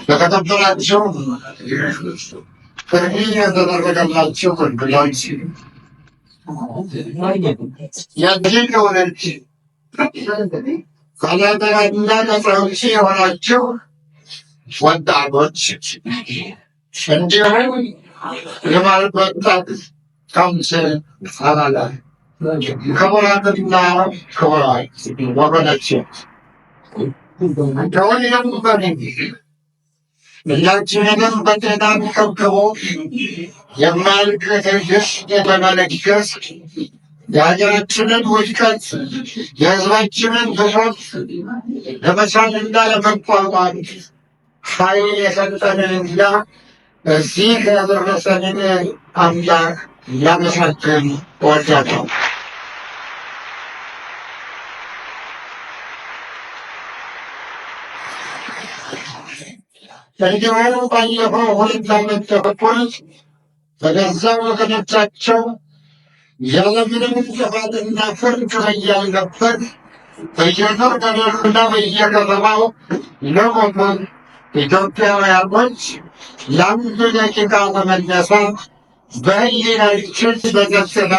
በከተበላቸው ፍርድ የተደረገላቸው እንግዶች የዚህ የሆነች ከለጠረና ነፃዎች የሆናቸው ወጣቶች እንዲሁም የማልበጣት ካውንስል አባላት ክቡራትና ክቡራት ወገኖች ከሁሉም በፊት ሁላችንንም በጤና ተከብክቦ የማያልቅ ትዕግስት የተመለከት የሀገራችንን ውድቀት የሕዝባችንን ብሶት ለመቻልና ለመቋቋም ኃይል የሰጠንንና እዚህ ያደረሰንን አምላክ ላመሰግን እወዳለሁ። እንዲሁ ባለፈው 2 ዓመት ተኩል በገዛ ወገኖቻቸው ያለምንም ጥፋትና ፍርድ ያልነበር በየጦር ሜዳውና በየከተማው ለሞቱ ኢትዮጵያውያኖች ለአንድ ደቂቃ ለመነሳት በሕሊናችን በደስታ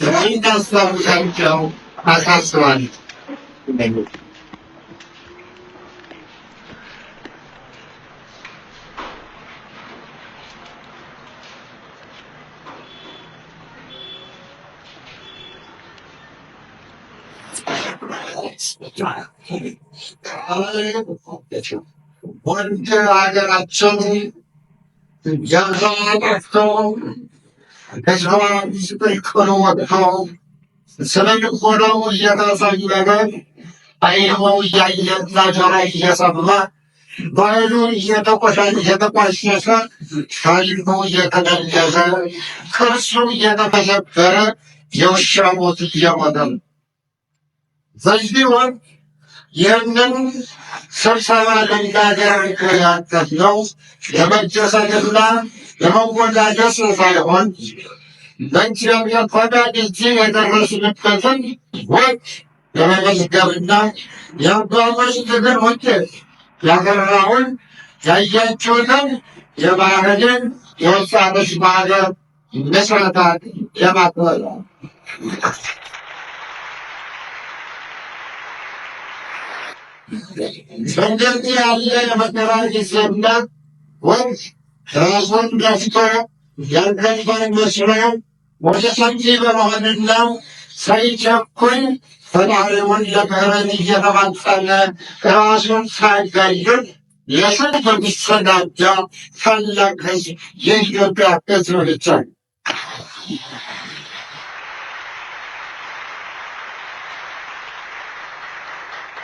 እንድናስታውሳቸው አሳስባለሁ። ወንድ ሀገራችን ያዛጠፍተው ህዝቧ ምስቅልቅሉ ወጥቶ ስለ ልቦናው እየተሰለበ አይኑ እያየና ጆሮ እየሰማ ባህሉ እየተቋሸሸ ታሪኩ እየተደለዘ ቅርሱ እየተመዘበረ የውሻ ሞት እየሞተ ነው። በዚህ ወቅት ይህንን ስብሰባ ልናደርግ ያቀድነው ለመደሰትና ለመወዳደስ ሳይሆን በእግዚአብሔር ፈቃድ እዚህ የደረስንበትን ወቅት ለመመዝገብና የአባቶች ትግል ውጤት ያፈራውን ያያችሁትን የባህልን የወጣቶች ማህበር ምስረታን ለማክበር ነው። በእንደዚህ ያለ የመከራ ጊዜና ወቅት ራሱን ገፍቶ ያልገባን መስሎ ወደ ሰፊ በመሆንና ሳይቸኩል ፈጣሪውን ለምህረት እየተማጸነ ራሱን ሳይገድል ለሰልፍ የሚሰናዳ ታላቅ ሕዝብ የኢትዮጵያ ሕዝብ ብቻ ነው።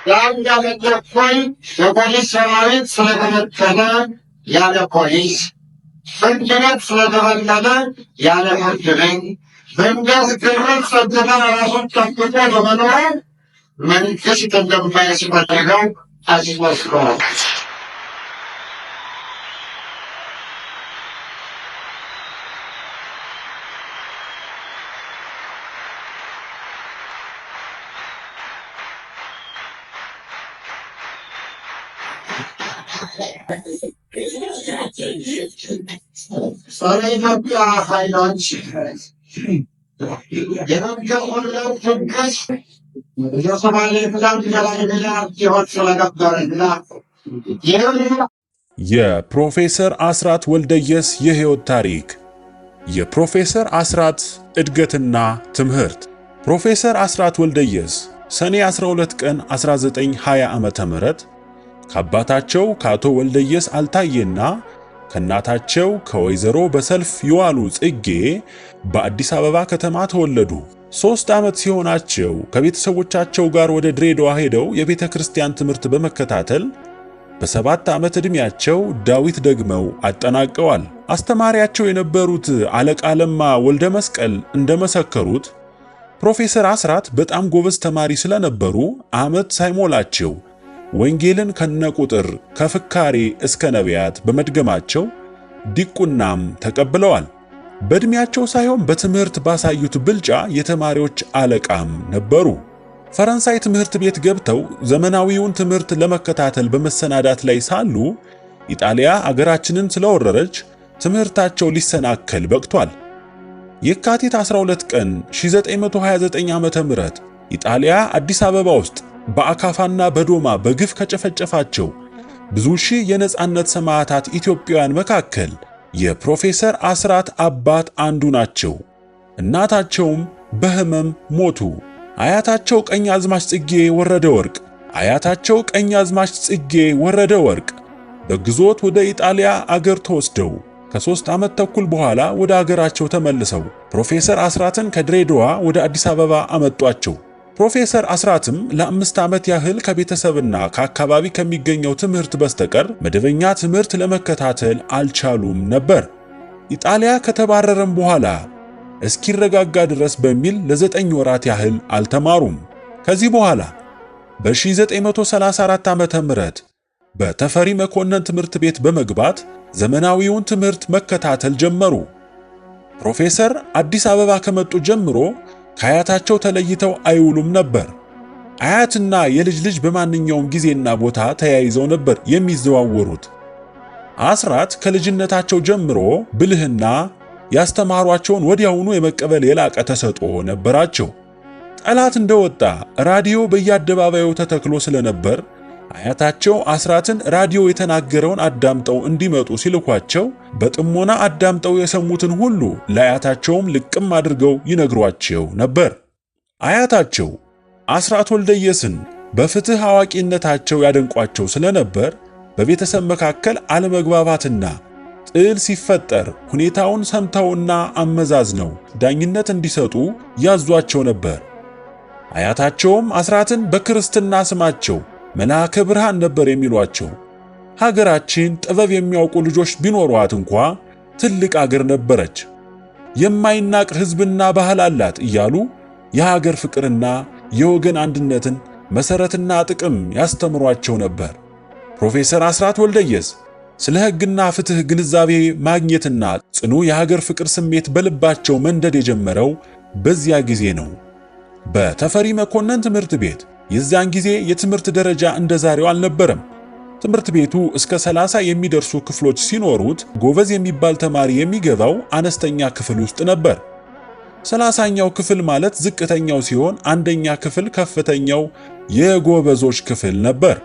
የአንድ ዓመት ተኩል የፖሊስ ሰራዊት ስለተበተነ ያለ ፖሊስ፣ ፍርድ ቤት ስለተበተነ ያለ ፍርድ ቤት፣ መንግስት ክብር ጸጥታ ራሱን ጠብቆ በመኖር መንግስት እንደማያስፈልገው አስመስክሯል። ጸረ ኢትዮጵያ ኃይሎች የመንገቁለው ትንቅስ የሶማሌ ፍላድ ገላግላ ሲሆን ስለነበረና የፕሮፌሰር አስራት ወልደየስ የሕይወት ታሪክ። የፕሮፌሰር አስራት እድገትና ትምህርት። ፕሮፌሰር አስራት ወልደየስ ሰኔ 12 ቀን 1920 ዓመተ ምህረት ከአባታቸው ከአቶ ወልደየስ አልታየና ከእናታቸው ከወይዘሮ በሰልፍ የዋሉ ጽጌ በአዲስ አበባ ከተማ ተወለዱ። 3 ዓመት ሲሆናቸው ከቤተሰቦቻቸው ጋር ወደ ድሬዳዋ ሄደው የቤተ ክርስቲያን ትምህርት በመከታተል በ7 ዓመት ዕድሜያቸው ዳዊት ደግመው አጠናቀዋል። አስተማሪያቸው የነበሩት አለቃ ለማ ወልደ መስቀል እንደመሰከሩት ፕሮፌሰር አስራት በጣም ጎበዝ ተማሪ ስለነበሩ ዓመት ሳይሞላቸው ወንጌልን ከነቁጥር ከፍካሬ እስከ ነቢያት በመድገማቸው ዲቁናም ተቀብለዋል። በዕድሜያቸው ሳይሆን በትምህርት ባሳዩት ብልጫ የተማሪዎች አለቃም ነበሩ። ፈረንሳይ ትምህርት ቤት ገብተው ዘመናዊውን ትምህርት ለመከታተል በመሰናዳት ላይ ሳሉ ኢጣሊያ አገራችንን ስለወረረች ትምህርታቸው ሊሰናከል በቅቷል። የካቲት 12 ቀን 1929 ዓመተ ምህረት ኢጣሊያ አዲስ አበባ ውስጥ በአካፋና በዶማ በግፍ ከጨፈጨፋቸው ብዙ ሺህ የነጻነት ሰማዕታት ኢትዮጵያውያን መካከል የፕሮፌሰር አስራት አባት አንዱ ናቸው። እናታቸውም በሕመም ሞቱ። አያታቸው ቀኛዝማች ጽጌ ወረደ ወርቅ በግዞት ወደ ኢጣሊያ አገር ተወስደው ከ3 ዓመት ተኩል በኋላ ወደ አገራቸው ተመልሰው ፕሮፌሰር አስራትን ከድሬዳዋ ወደ አዲስ አበባ አመጧቸው። ፕሮፌሰር አስራትም ለ5 ዓመት ያህል ከቤተሰብና ከአካባቢ ከሚገኘው ትምህርት በስተቀር መደበኛ ትምህርት ለመከታተል አልቻሉም ነበር። ኢጣሊያ ከተባረረም በኋላ እስኪረጋጋ ድረስ በሚል ለ9 ወራት ያህል አልተማሩም። ከዚህ በኋላ በ1934 ዓመተ ምህረት በተፈሪ መኮንን ትምህርት ቤት በመግባት ዘመናዊውን ትምህርት መከታተል ጀመሩ። ፕሮፌሰር አዲስ አበባ ከመጡ ጀምሮ ከአያታቸው ተለይተው አይውሉም ነበር። አያትና የልጅ ልጅ በማንኛውም ጊዜና ቦታ ተያይዘው ነበር የሚዘዋወሩት። አስራት ከልጅነታቸው ጀምሮ ብልህና ያስተማሯቸውን ወዲያውኑ የመቀበል የላቀ ተሰጥኦ ነበራቸው። ጠላት እንደወጣ ራዲዮ በየአደባባዩ ተተክሎ ስለነበር አያታቸው አስራትን ራዲዮ የተናገረውን አዳምጠው እንዲመጡ ሲልኳቸው በጥሞና አዳምጠው የሰሙትን ሁሉ ለአያታቸውም ልቅም አድርገው ይነግሯቸው ነበር። አያታቸው አስራት ወልደየስን በፍትህ አዋቂነታቸው ያደንቋቸው ስለነበር በቤተሰብ መካከል አለመግባባትና ጥል ሲፈጠር ሁኔታውን ሰምተውና አመዛዝነው ዳኝነት እንዲሰጡ ያዟቸው ነበር። አያታቸውም አስራትን በክርስትና ስማቸው መልአከ ብርሃን ነበር የሚሏቸው። ሀገራችን ጥበብ የሚያውቁ ልጆች ቢኖሯት እንኳ ትልቅ አገር ነበረች፣ የማይናቅ ሕዝብና ባህል አላት እያሉ የሀገር ፍቅርና የወገን አንድነትን መሰረትና ጥቅም ያስተምሯቸው ነበር። ፕሮፌሰር አስራት ወልደየስ ስለ ሕግና ፍትህ ግንዛቤ ማግኘትና ጽኑ የሀገር ፍቅር ስሜት በልባቸው መንደድ የጀመረው በዚያ ጊዜ ነው። በተፈሪ መኮንን ትምህርት ቤት የዚያን ጊዜ የትምህርት ደረጃ እንደ ዛሬው አልነበረም። ትምህርት ቤቱ እስከ 30 የሚደርሱ ክፍሎች ሲኖሩት ጎበዝ የሚባል ተማሪ የሚገባው አነስተኛ ክፍል ውስጥ ነበር። 30ኛው ክፍል ማለት ዝቅተኛው ሲሆን አንደኛ ክፍል ከፍተኛው የጎበዞች ክፍል ነበር።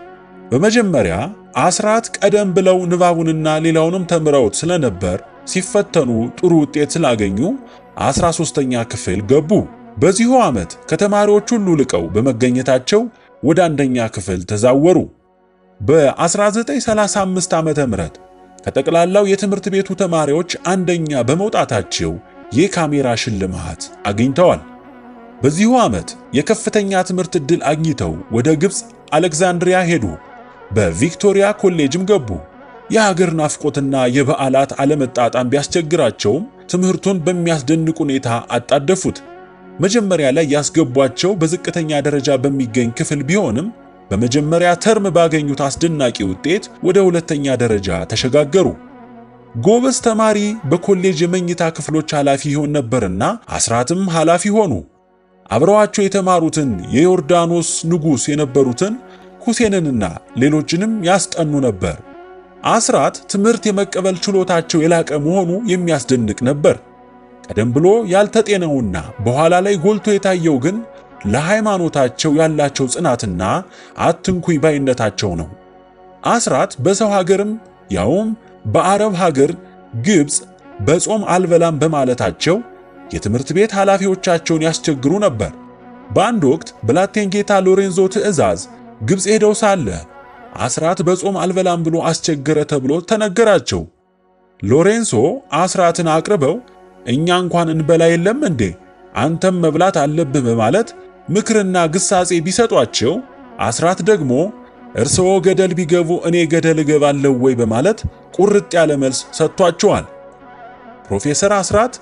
በመጀመሪያ አስራት ቀደም ብለው ንባቡንና ሌላውንም ተምረውት ስለነበር ሲፈተኑ ጥሩ ውጤት ስላገኙ 13ኛ ክፍል ገቡ። በዚሁ ዓመት ከተማሪዎች ሁሉ ልቀው በመገኘታቸው ወደ አንደኛ ክፍል ተዛወሩ። በ1935 ዓመተ ምህረት ከጠቅላላው የትምህርት ቤቱ ተማሪዎች አንደኛ በመውጣታቸው የካሜራ ሽልማት አግኝተዋል። በዚሁ ዓመት የከፍተኛ ትምህርት ዕድል አግኝተው ወደ ግብፅ አሌክዛንድሪያ ሄዱ። በቪክቶሪያ ኮሌጅም ገቡ። የሀገር ናፍቆትና የበዓላት አለመጣጣም ቢያስቸግራቸውም ትምህርቱን በሚያስደንቅ ሁኔታ አጣደፉት። መጀመሪያ ላይ ያስገቧቸው በዝቅተኛ ደረጃ በሚገኝ ክፍል ቢሆንም በመጀመሪያ ተርም ባገኙት አስደናቂ ውጤት ወደ ሁለተኛ ደረጃ ተሸጋገሩ። ጎበዝ ተማሪ በኮሌጅ የመኝታ ክፍሎች ኃላፊ ይሆን ነበርና አስራትም ኃላፊ ሆኑ። አብረዋቸው የተማሩትን የዮርዳኖስ ንጉሥ የነበሩትን ሁሴንንና ሌሎችንም ያስጠኑ ነበር። አስራት ትምህርት የመቀበል ችሎታቸው የላቀ መሆኑ የሚያስደንቅ ነበር። ቀደም ብሎ ያልተጤነውና በኋላ ላይ ጎልቶ የታየው ግን ለሃይማኖታቸው ያላቸው ጽናትና አትንኩኝ ባይነታቸው ነው። አስራት በሰው ሀገርም ያውም በአረብ ሀገር ግብፅ በጾም አልበላም በማለታቸው የትምህርት ቤት ኃላፊዎቻቸውን ያስቸግሩ ነበር። በአንድ ወቅት ብላቴን ጌታ ሎሬንዞ ትዕዛዝ ግብፅ ሄደው ሳለ አስራት በጾም አልበላም ብሎ አስቸገረ ተብሎ ተነገራቸው። ሎሬንሶ አስራትን አቅርበው እኛ እንኳን እንበላ የለም እንዴ አንተም መብላት አለብህ በማለት ምክርና ግሳጼ ቢሰጧቸው አስራት ደግሞ እርስዎ ገደል ቢገቡ እኔ ገደል እገባለሁ ወይ በማለት ቁርጥ ያለ መልስ ሰጥቷቸዋል። ፕሮፌሰር አስራት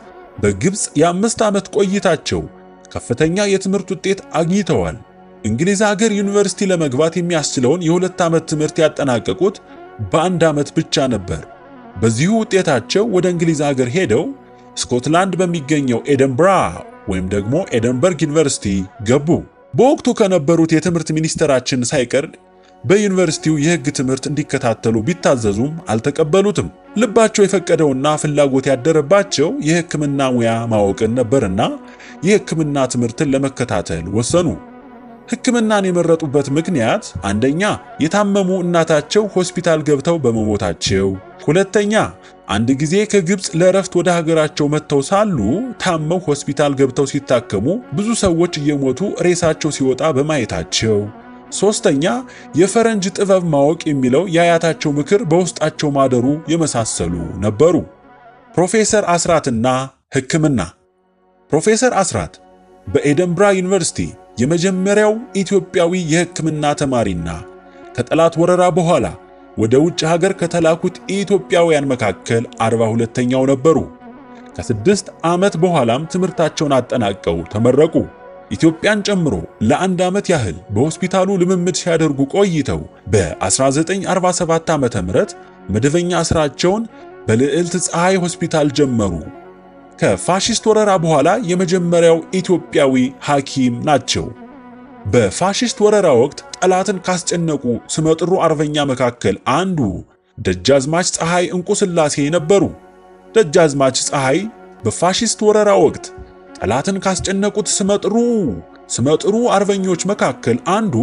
በግብፅ የ5 ዓመት ቆይታቸው ከፍተኛ የትምህርት ውጤት አግኝተዋል። እንግሊዝ ሀገር ዩኒቨርሲቲ ለመግባት የሚያስችለውን የ2 ዓመት ትምህርት ያጠናቀቁት በ1 ዓመት ብቻ ነበር። በዚሁ ውጤታቸው ወደ እንግሊዝ ሀገር ሄደው ስኮትላንድ በሚገኘው ኤደንብራ ወይም ደግሞ ኤደንበርግ ዩኒቨርሲቲ ገቡ። በወቅቱ ከነበሩት የትምህርት ሚኒስትራችን ሳይቀር በዩኒቨርሲቲው የሕግ ትምህርት እንዲከታተሉ ቢታዘዙም አልተቀበሉትም። ልባቸው የፈቀደውና ፍላጎት ያደረባቸው የሕክምና ሙያ ማወቅን ነበርና የሕክምና ትምህርትን ለመከታተል ወሰኑ። ሕክምናን የመረጡበት ምክንያት አንደኛ የታመሙ እናታቸው ሆስፒታል ገብተው በመሞታቸው፣ ሁለተኛ አንድ ጊዜ ከግብፅ ለእረፍት ወደ ሀገራቸው መጥተው ሳሉ ታመው ሆስፒታል ገብተው ሲታከሙ ብዙ ሰዎች እየሞቱ ሬሳቸው ሲወጣ በማየታቸው፣ ሶስተኛ የፈረንጅ ጥበብ ማወቅ የሚለው የአያታቸው ምክር በውስጣቸው ማደሩ የመሳሰሉ ነበሩ። ፕሮፌሰር አስራትና ሕክምና። ፕሮፌሰር አስራት በኤደንብራ ዩኒቨርሲቲ የመጀመሪያው ኢትዮጵያዊ የሕክምና ተማሪና ከጠላት ወረራ በኋላ ወደ ውጭ ሀገር ከተላኩት ኢትዮጵያውያን መካከል 42ኛው ነበሩ። ከ6 ዓመት በኋላም ትምህርታቸውን አጠናቀው ተመረቁ። ኢትዮጵያን ጨምሮ ለ1 ዓመት ያህል በሆስፒታሉ ልምምድ ሲያደርጉ ቆይተው በ1947 ዓ.ም መደበኛ ሥራቸውን በልዕልት ፀሐይ ሆስፒታል ጀመሩ። ከፋሺስት ወረራ በኋላ የመጀመሪያው ኢትዮጵያዊ ሐኪም ናቸው። በፋሺስት ወረራ ወቅት ጠላትን ካስጨነቁ ስመጥሩ አርበኛ መካከል አንዱ ደጃዝማች ፀሐይ እንቁ ሥላሴ ነበሩ። ደጃዝማች ፀሐይ በፋሺስት ወረራ ወቅት ጠላትን ካስጨነቁት ስመጥሩ አርበኞች መካከል አንዱ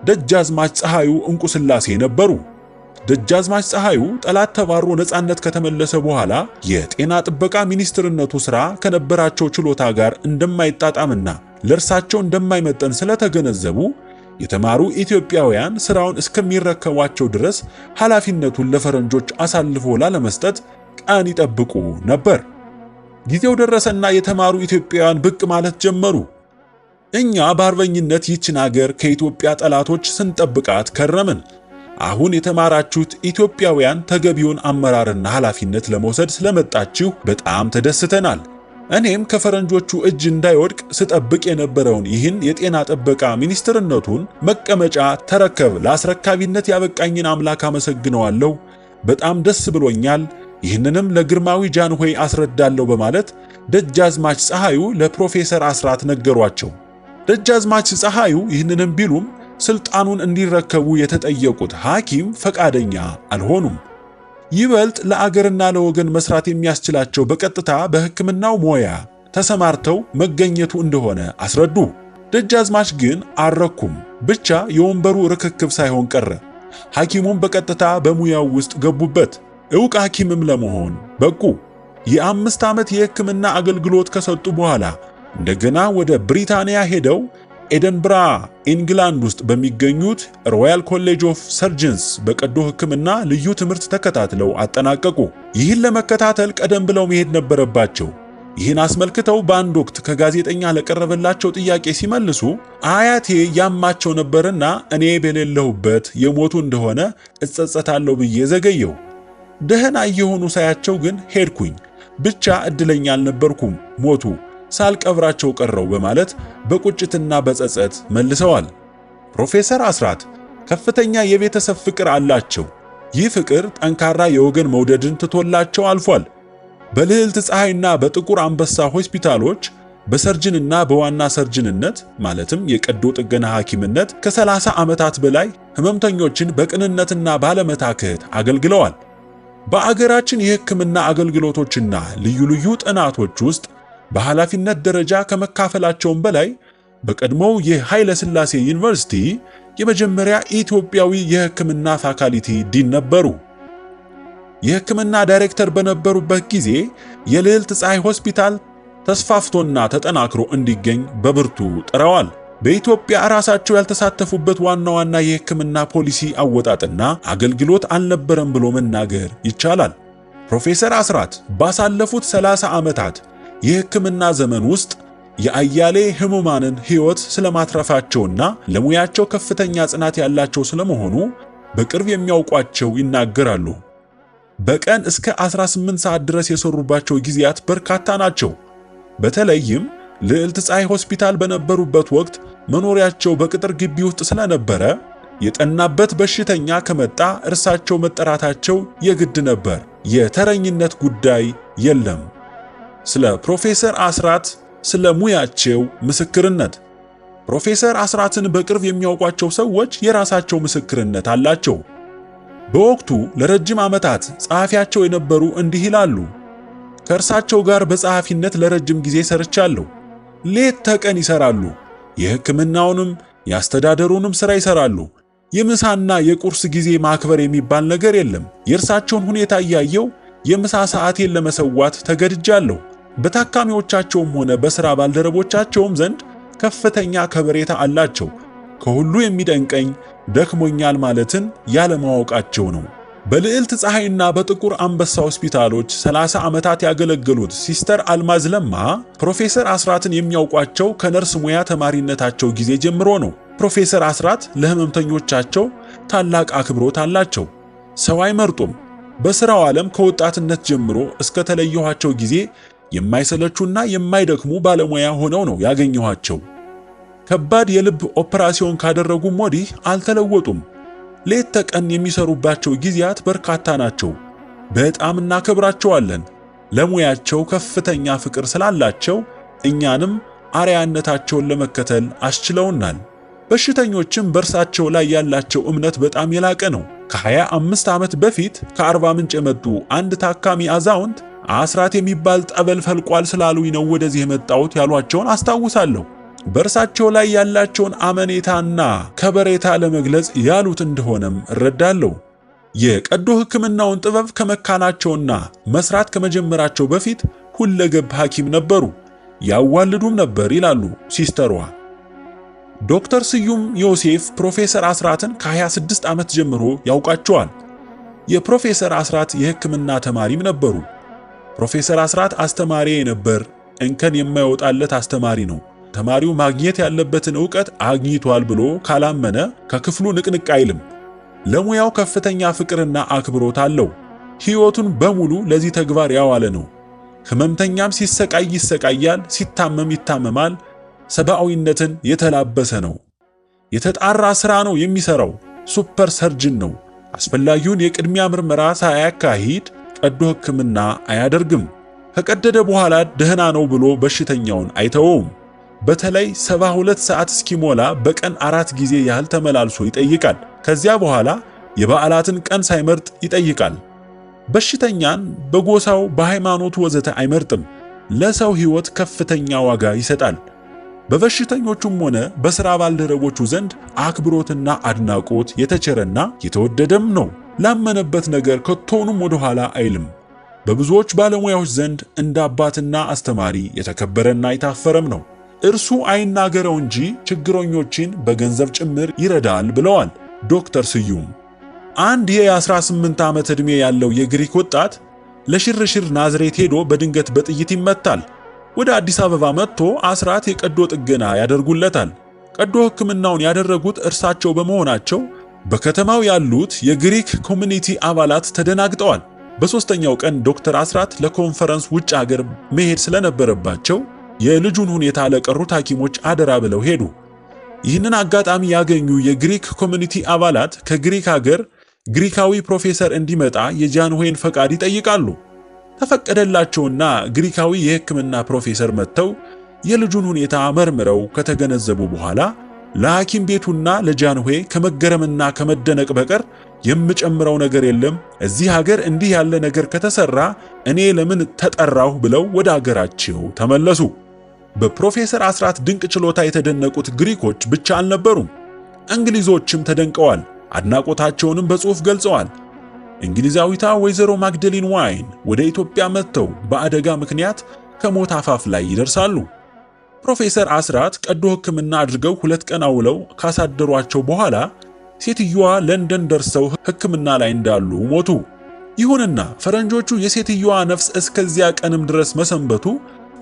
ደጃዝማች ፀሐዩ እንቁ ሥላሴ ነበሩ። ደጃዝማች ፀሐዩ ጠላት ተባሮ ነፃነት ከተመለሰ በኋላ የጤና ጥበቃ ሚኒስትርነቱ ሥራ ከነበራቸው ችሎታ ጋር እንደማይጣጣምና ለእርሳቸው እንደማይመጠን ስለተገነዘቡ የተማሩ ኢትዮጵያውያን ሥራውን እስከሚረከቧቸው ድረስ ኃላፊነቱን ለፈረንጆች አሳልፎ ላለመስጠት ቀን ይጠብቁ ነበር። ጊዜው ደረሰና የተማሩ ኢትዮጵያውያን ብቅ ማለት ጀመሩ። እኛ በአርበኝነት ይችን አገር ከኢትዮጵያ ጠላቶች ስንጠብቃት ከረምን። አሁን የተማራችሁት ኢትዮጵያውያን ተገቢውን አመራርና ኃላፊነት ለመውሰድ ስለመጣችሁ በጣም ተደስተናል። እኔም ከፈረንጆቹ እጅ እንዳይወድቅ ስጠብቅ የነበረውን ይህን የጤና ጥበቃ ሚኒስትርነቱን መቀመጫ ተረከብ ለአስረካቢነት ያበቃኝን አምላክ አመሰግነዋለሁ። በጣም ደስ ብሎኛል። ይህንንም ለግርማዊ ጃንሆይ አስረዳለሁ በማለት ደጃዝማች ፀሐዩ ለፕሮፌሰር አስራት ነገሯቸው። ደጃዝማች ፀሐዩ ይህንንም ቢሉም ስልጣኑን እንዲረከቡ የተጠየቁት ሐኪም ፈቃደኛ አልሆኑም። ይበልጥ ለአገርና ለወገን መስራት የሚያስችላቸው በቀጥታ በሕክምናው ሙያ ተሰማርተው መገኘቱ እንደሆነ አስረዱ። ደጃዝማች ግን አልረኩም። ብቻ የወንበሩ ርክክብ ሳይሆን ቀረ። ሐኪሙም በቀጥታ በሙያው ውስጥ ገቡበት። ዕውቅ ሐኪምም ለመሆን በቁ። የ5 ዓመት የሕክምና አገልግሎት ከሰጡ በኋላ እንደገና ወደ ብሪታንያ ሄደው ኤደንብራ ኢንግላንድ ውስጥ በሚገኙት ሮያል ኮሌጅ ኦፍ ሰርጀንስ በቀዶ ሕክምና ልዩ ትምህርት ተከታትለው አጠናቀቁ። ይህን ለመከታተል ቀደም ብለው መሄድ ነበረባቸው። ይህን አስመልክተው በአንድ ወቅት ከጋዜጠኛ ለቀረበላቸው ጥያቄ ሲመልሱ አያቴ ያማቸው ነበርና እኔ በሌለሁበት የሞቱ እንደሆነ እጸጸታለሁ ብዬ ዘገየው። ደህና እየሆኑ ሳያቸው ግን ሄድኩኝ። ብቻ እድለኛ አልነበርኩም፣ ሞቱ፣ ሳልቀብራቸው ቀረው በማለት በቁጭትና በጸጸት መልሰዋል። ፕሮፌሰር አስራት ከፍተኛ የቤተሰብ ፍቅር አላቸው። ይህ ፍቅር ጠንካራ የወገን መውደድን ትቶላቸው አልፏል። በልዕልት ፀሐይና በጥቁር አንበሳ ሆስፒታሎች በሰርጅንና በዋና ሰርጅንነት ማለትም የቀዶ ጥገና ሐኪምነት ከ30 ዓመታት በላይ ህመምተኞችን በቅንነትና ባለመታከት አገልግለዋል። በአገራችን የሕክምና አገልግሎቶችና ልዩ ልዩ ጥናቶች ውስጥ በኃላፊነት ደረጃ ከመካፈላቸውም በላይ በቀድሞው የኃይለ ሥላሴ ዩኒቨርሲቲ የመጀመሪያ ኢትዮጵያዊ የሕክምና ፋካልቲ ዲን ነበሩ። የሕክምና ዳይሬክተር በነበሩበት ጊዜ የልዕልት ፀሐይ ሆስፒታል ተስፋፍቶና ተጠናክሮ እንዲገኝ በብርቱ ጥረዋል። በኢትዮጵያ ራሳቸው ያልተሳተፉበት ዋና ዋና የሕክምና ፖሊሲ አወጣጥና አገልግሎት አልነበረም ብሎ መናገር ይቻላል። ፕሮፌሰር አስራት ባሳለፉት 30 ዓመታት የሕክምና ዘመን ውስጥ የአያሌ ህሙማንን ሕይወት ስለማትረፋቸውና ለሙያቸው ከፍተኛ ጽናት ያላቸው ስለመሆኑ በቅርብ የሚያውቋቸው ይናገራሉ። በቀን እስከ 18 ሰዓት ድረስ የሰሩባቸው ጊዜያት በርካታ ናቸው። በተለይም ልዕልት ፀሐይ ሆስፒታል በነበሩበት ወቅት መኖሪያቸው በቅጥር ግቢ ውስጥ ስለነበረ የጠናበት በሽተኛ ከመጣ እርሳቸው መጠራታቸው የግድ ነበር። የተረኝነት ጉዳይ የለም። ስለ ፕሮፌሰር አስራት ስለ ሙያቸው ምስክርነት። ፕሮፌሰር አስራትን በቅርብ የሚያውቋቸው ሰዎች የራሳቸው ምስክርነት አላቸው። በወቅቱ ለረጅም ዓመታት ጸሐፊያቸው የነበሩ እንዲህ ይላሉ። ከእርሳቸው ጋር በጸሐፊነት ለረጅም ጊዜ ሰርቻለሁ። ሌት ተቀን ይሰራሉ። የሕክምናውንም የአስተዳደሩንም ሥራ ይሰራሉ። የምሳና የቁርስ ጊዜ ማክበር የሚባል ነገር የለም። የእርሳቸውን ሁኔታ እያየው የምሳ ሰዓቴን ለመሰዋት ተገድጃለሁ። በታካሚዎቻቸውም ሆነ በሥራ ባልደረቦቻቸውም ዘንድ ከፍተኛ ከበሬታ አላቸው። ከሁሉ የሚደንቀኝ ደክሞኛል ማለትን ያለማወቃቸው ነው። በልዕልት ፀሐይና በጥቁር አንበሳ ሆስፒታሎች 30 ዓመታት ያገለገሉት ሲስተር አልማዝ ለማ ፕሮፌሰር አስራትን የሚያውቋቸው ከነርስ ሙያ ተማሪነታቸው ጊዜ ጀምሮ ነው። ፕሮፌሰር አስራት ለህመምተኞቻቸው ታላቅ አክብሮት አላቸው። ሰው አይመርጡም። በሥራው ዓለም ከወጣትነት ጀምሮ እስከ ተለየኋቸው ጊዜ የማይሰለቹና የማይደክሙ ባለሙያ ሆነው ነው ያገኘኋቸው። ከባድ የልብ ኦፕራሲዮን ካደረጉም ወዲህ አልተለወጡም። ሌት ተቀን የሚሰሩባቸው ጊዜያት በርካታ ናቸው። በጣም እናከብራቸዋለን። ለሙያቸው ከፍተኛ ፍቅር ስላላቸው እኛንም አርአያነታቸውን ለመከተል አስችለውናል። በሽተኞችም በእርሳቸው ላይ ያላቸው እምነት በጣም የላቀ ነው። ከ25 ዓመት በፊት ከአርባ ምንጭ የመጡ አንድ ታካሚ አዛውንት አስራት የሚባል ጠበል ፈልቋል ስላሉኝ ነው ወደዚህ የመጣሁት ያሏቸውን አስታውሳለሁ። በእርሳቸው ላይ ያላቸውን አመኔታና ከበሬታ ለመግለጽ ያሉት እንደሆነም እረዳለሁ። የቀዶ ሕክምናውን ጥበብ ከመካናቸውና መስራት ከመጀመራቸው በፊት ሁለገብ ሐኪም ነበሩ፣ ያዋልዱም ነበር ይላሉ ሲስተሯ። ዶክተር ስዩም ዮሴፍ ፕሮፌሰር አስራትን ከ26 ዓመት ጀምሮ ያውቃቸዋል። የፕሮፌሰር አስራት የሕክምና ተማሪም ነበሩ። ፕሮፌሰር አስራት አስተማሪ ነበር። እንከን የማይወጣለት አስተማሪ ነው። ተማሪው ማግኘት ያለበትን ዕውቀት አግኝቷል ብሎ ካላመነ ከክፍሉ ንቅንቅ አይልም። ለሙያው ከፍተኛ ፍቅርና አክብሮት አለው። ሕይወቱን በሙሉ ለዚህ ተግባር ያዋለ ነው። ሕመምተኛም ሲሰቃይ ይሰቃያል፣ ሲታመም ይታመማል። ሰብአዊነትን የተላበሰ ነው። የተጣራ ሥራ ነው የሚሰራው። ሱፐር ሰርጅን ነው። አስፈላጊውን የቅድሚያ ምርመራ ሳያካሂድ ቀዶ ሕክምና አያደርግም። ከቀደደ በኋላ ደህና ነው ብሎ በሽተኛውን አይተወውም። በተለይ 72 ሰዓት እስኪሞላ በቀን 4 ጊዜ ያህል ተመላልሶ ይጠይቃል። ከዚያ በኋላ የበዓላትን ቀን ሳይመርጥ ይጠይቃል። በሽተኛን በጎሳው፣ በሃይማኖቱ ወዘተ አይመርጥም። ለሰው ሕይወት ከፍተኛ ዋጋ ይሰጣል። በበሽተኞቹም ሆነ በሥራ ባልደረቦቹ ዘንድ አክብሮትና አድናቆት የተቸረና የተወደደም ነው። ላመነበት ነገር ከቶውንም ወደ ኋላ አይልም። በብዙዎች ባለሙያዎች ዘንድ እንደ አባትና አስተማሪ የተከበረና የታፈረም ነው። እርሱ አይናገረው እንጂ ችግረኞችን በገንዘብ ጭምር ይረዳል ብለዋል ዶክተር ስዩም። አንድ የ18 ዓመት ዕድሜ ያለው የግሪክ ወጣት ለሽርሽር ናዝሬት ሄዶ በድንገት በጥይት ይመታል። ወደ አዲስ አበባ መጥቶ አስራት የቀዶ ጥገና ያደርጉለታል። ቀዶ ሕክምናውን ያደረጉት እርሳቸው በመሆናቸው በከተማው ያሉት የግሪክ ኮሚኒቲ አባላት ተደናግጠዋል። በሦስተኛው ቀን ዶክተር አስራት ለኮንፈረንስ ውጭ ሀገር መሄድ ስለነበረባቸው የልጁን ሁኔታ ለቀሩት ሐኪሞች አደራ ብለው ሄዱ። ይህንን አጋጣሚ ያገኙ የግሪክ ኮሚኒቲ አባላት ከግሪክ ሀገር ግሪካዊ ፕሮፌሰር እንዲመጣ የጃንሆይን ፈቃድ ይጠይቃሉ። ተፈቀደላቸውና ግሪካዊ የሕክምና ፕሮፌሰር መጥተው የልጁን ሁኔታ መርምረው ከተገነዘቡ በኋላ ለሐኪም ቤቱና ለጃንሆይ ከመገረምና ከመደነቅ በቀር የምጨምረው ነገር የለም፣ እዚህ ሀገር እንዲህ ያለ ነገር ከተሰራ እኔ ለምን ተጠራሁ ብለው ወደ ሀገራቸው ተመለሱ። በፕሮፌሰር አስራት ድንቅ ችሎታ የተደነቁት ግሪኮች ብቻ አልነበሩም፣ እንግሊዞችም ተደንቀዋል። አድናቆታቸውንም በጽሑፍ ገልጸዋል። እንግሊዛዊቷ ወይዘሮ ማግደሊን ዋይን ወደ ኢትዮጵያ መጥተው በአደጋ ምክንያት ከሞት አፋፍ ላይ ይደርሳሉ። ፕሮፌሰር አስራት ቀዶ ሕክምና አድርገው 2 ቀን አውለው ካሳደሯቸው በኋላ ሴትየዋ ለንደን ደርሰው ሕክምና ላይ እንዳሉ ሞቱ። ይሁንና ፈረንጆቹ የሴትየዋ ነፍስ እስከዚያ ቀንም ድረስ መሰንበቱ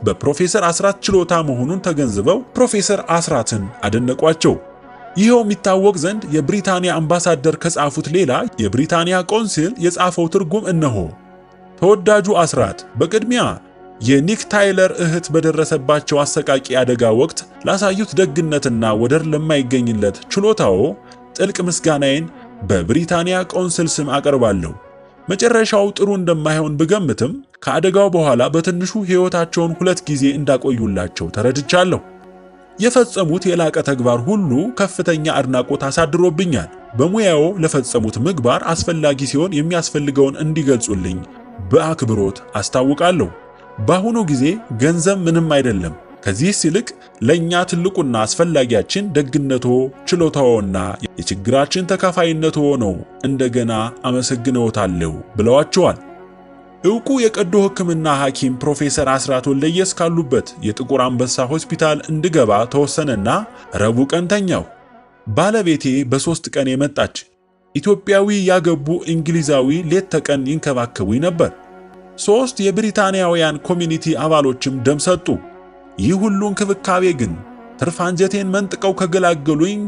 በፕሮፌሰር አስራት ችሎታ መሆኑን ተገንዝበው ፕሮፌሰር አስራትን አደነቋቸው። ይኸው የሚታወቅ ዘንድ የብሪታንያ አምባሳደር ከጻፉት ሌላ የብሪታንያ ቆንሲል የጻፈው ትርጉም እነሆ። ተወዳጁ አስራት፣ በቅድሚያ የኒክ ታይለር እህት በደረሰባቸው አሰቃቂ አደጋ ወቅት ላሳዩት ደግነትና ወደር ለማይገኝለት ችሎታዎ ጥልቅ ምስጋናዬን በብሪታንያ ቆንስል ስም አቀርባለሁ። መጨረሻው ጥሩ እንደማይሆን ብገምትም ከአደጋው በኋላ በትንሹ ሕይወታቸውን 2 ጊዜ እንዳቆዩላቸው ተረድቻለሁ። የፈጸሙት የላቀ ተግባር ሁሉ ከፍተኛ አድናቆት አሳድሮብኛል። በሙያው ለፈጸሙት ምግባር አስፈላጊ ሲሆን የሚያስፈልገውን እንዲገልጹልኝ በአክብሮት አስታውቃለሁ። በአሁኑ ጊዜ ገንዘብ ምንም አይደለም። ከዚህስ ይልቅ ለኛ ትልቁና አስፈላጊያችን ደግነቶ፣ ችሎታዎና የችግራችን ተካፋይነቶ ነው። እንደገና አመሰግነዎታለሁ ብለዋቸዋል። ዕውቁ የቀዶ ሕክምና ሐኪም ፕሮፌሰር አስራት ወልደየስ ካሉበት የጥቁር አንበሳ ሆስፒታል እንድገባ ተወሰነና ረቡዕ ቀን ተኛሁ። ባለቤቴ በ3 ቀን የመጣች ኢትዮጵያዊ ያገቡ እንግሊዛዊ ሌት ተቀን ይንከባከቡኝ ነበር። 3 የብሪታንያውያን ኮሚኒቲ አባሎችም ደም ሰጡ። ይህ ሁሉ እንክብካቤ ግን ትርፍ አንጀቴን መንጥቀው ከገላገሉኝ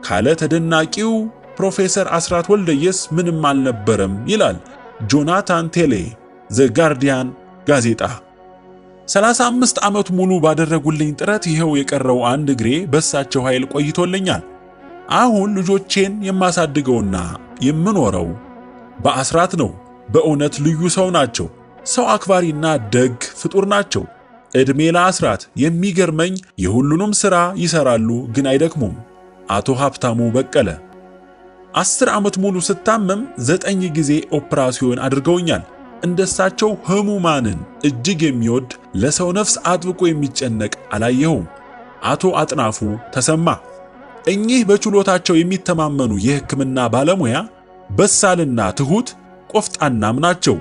ካለ ተደናቂው ፕሮፌሰር አስራት ወልደየስ ምንም አልነበረም ይላል ጆናታን ቴሌ ዘ ጋርዲያን ጋዜጣ። 35 ዓመት ሙሉ ባደረጉልኝ ጥረት ይኸው የቀረው አንድ እግሬ በሳቸው ኃይል ቆይቶልኛል። አሁን ልጆቼን የማሳድገውና የምኖረው በአስራት ነው። በእውነት ልዩ ሰው ናቸው። ሰው አክባሪና ደግ ፍጡር ናቸው። ዕድሜ ለአስራት። የሚገርመኝ የሁሉንም ሥራ ይሰራሉ፣ ግን አይደክሙም። አቶ ሀብታሙ በቀለ 10 ዓመት ሙሉ ስታመም 9 ጊዜ ኦፕራሲዮን አድርገውኛል። እንደሳቸው ህሙማንን እጅግ የሚወድ ለሰው ነፍስ አጥብቆ የሚጨነቅ አላየሁም። አቶ አጥናፉ ተሰማ እኚህ በችሎታቸው የሚተማመኑ የሕክምና ባለሙያ በሳልና ትሁት ቆፍጣናም ናቸው።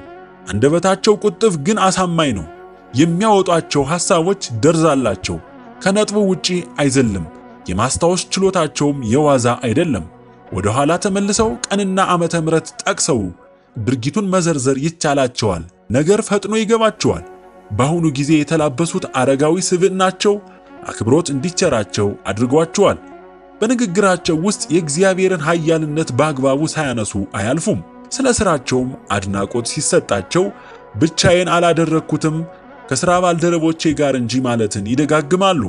አንደበታቸው ቁጥብ ግን አሳማኝ ነው። የሚያወጧቸው ሐሳቦች ደርዝ አላቸው። ከነጥቡ ውጪ አይዘልም። የማስታወስ ችሎታቸውም የዋዛ አይደለም። ወደ ኋላ ተመልሰው ቀንና ዓመተ ምሕረት ጠቅሰው ድርጊቱን መዘርዘር ይቻላቸዋል። ነገር ፈጥኖ ይገባቸዋል። በአሁኑ ጊዜ የተላበሱት አረጋዊ ስብዕናቸው አክብሮት እንዲቸራቸው አድርጓቸዋል። በንግግራቸው ውስጥ የእግዚአብሔርን ኃያልነት በአግባቡ ሳያነሱ አያልፉም። ስለ ሥራቸውም አድናቆት ሲሰጣቸው ብቻዬን አላደረግኩትም ከሥራ ባልደረቦቼ ጋር እንጂ ማለትን ይደጋግማሉ።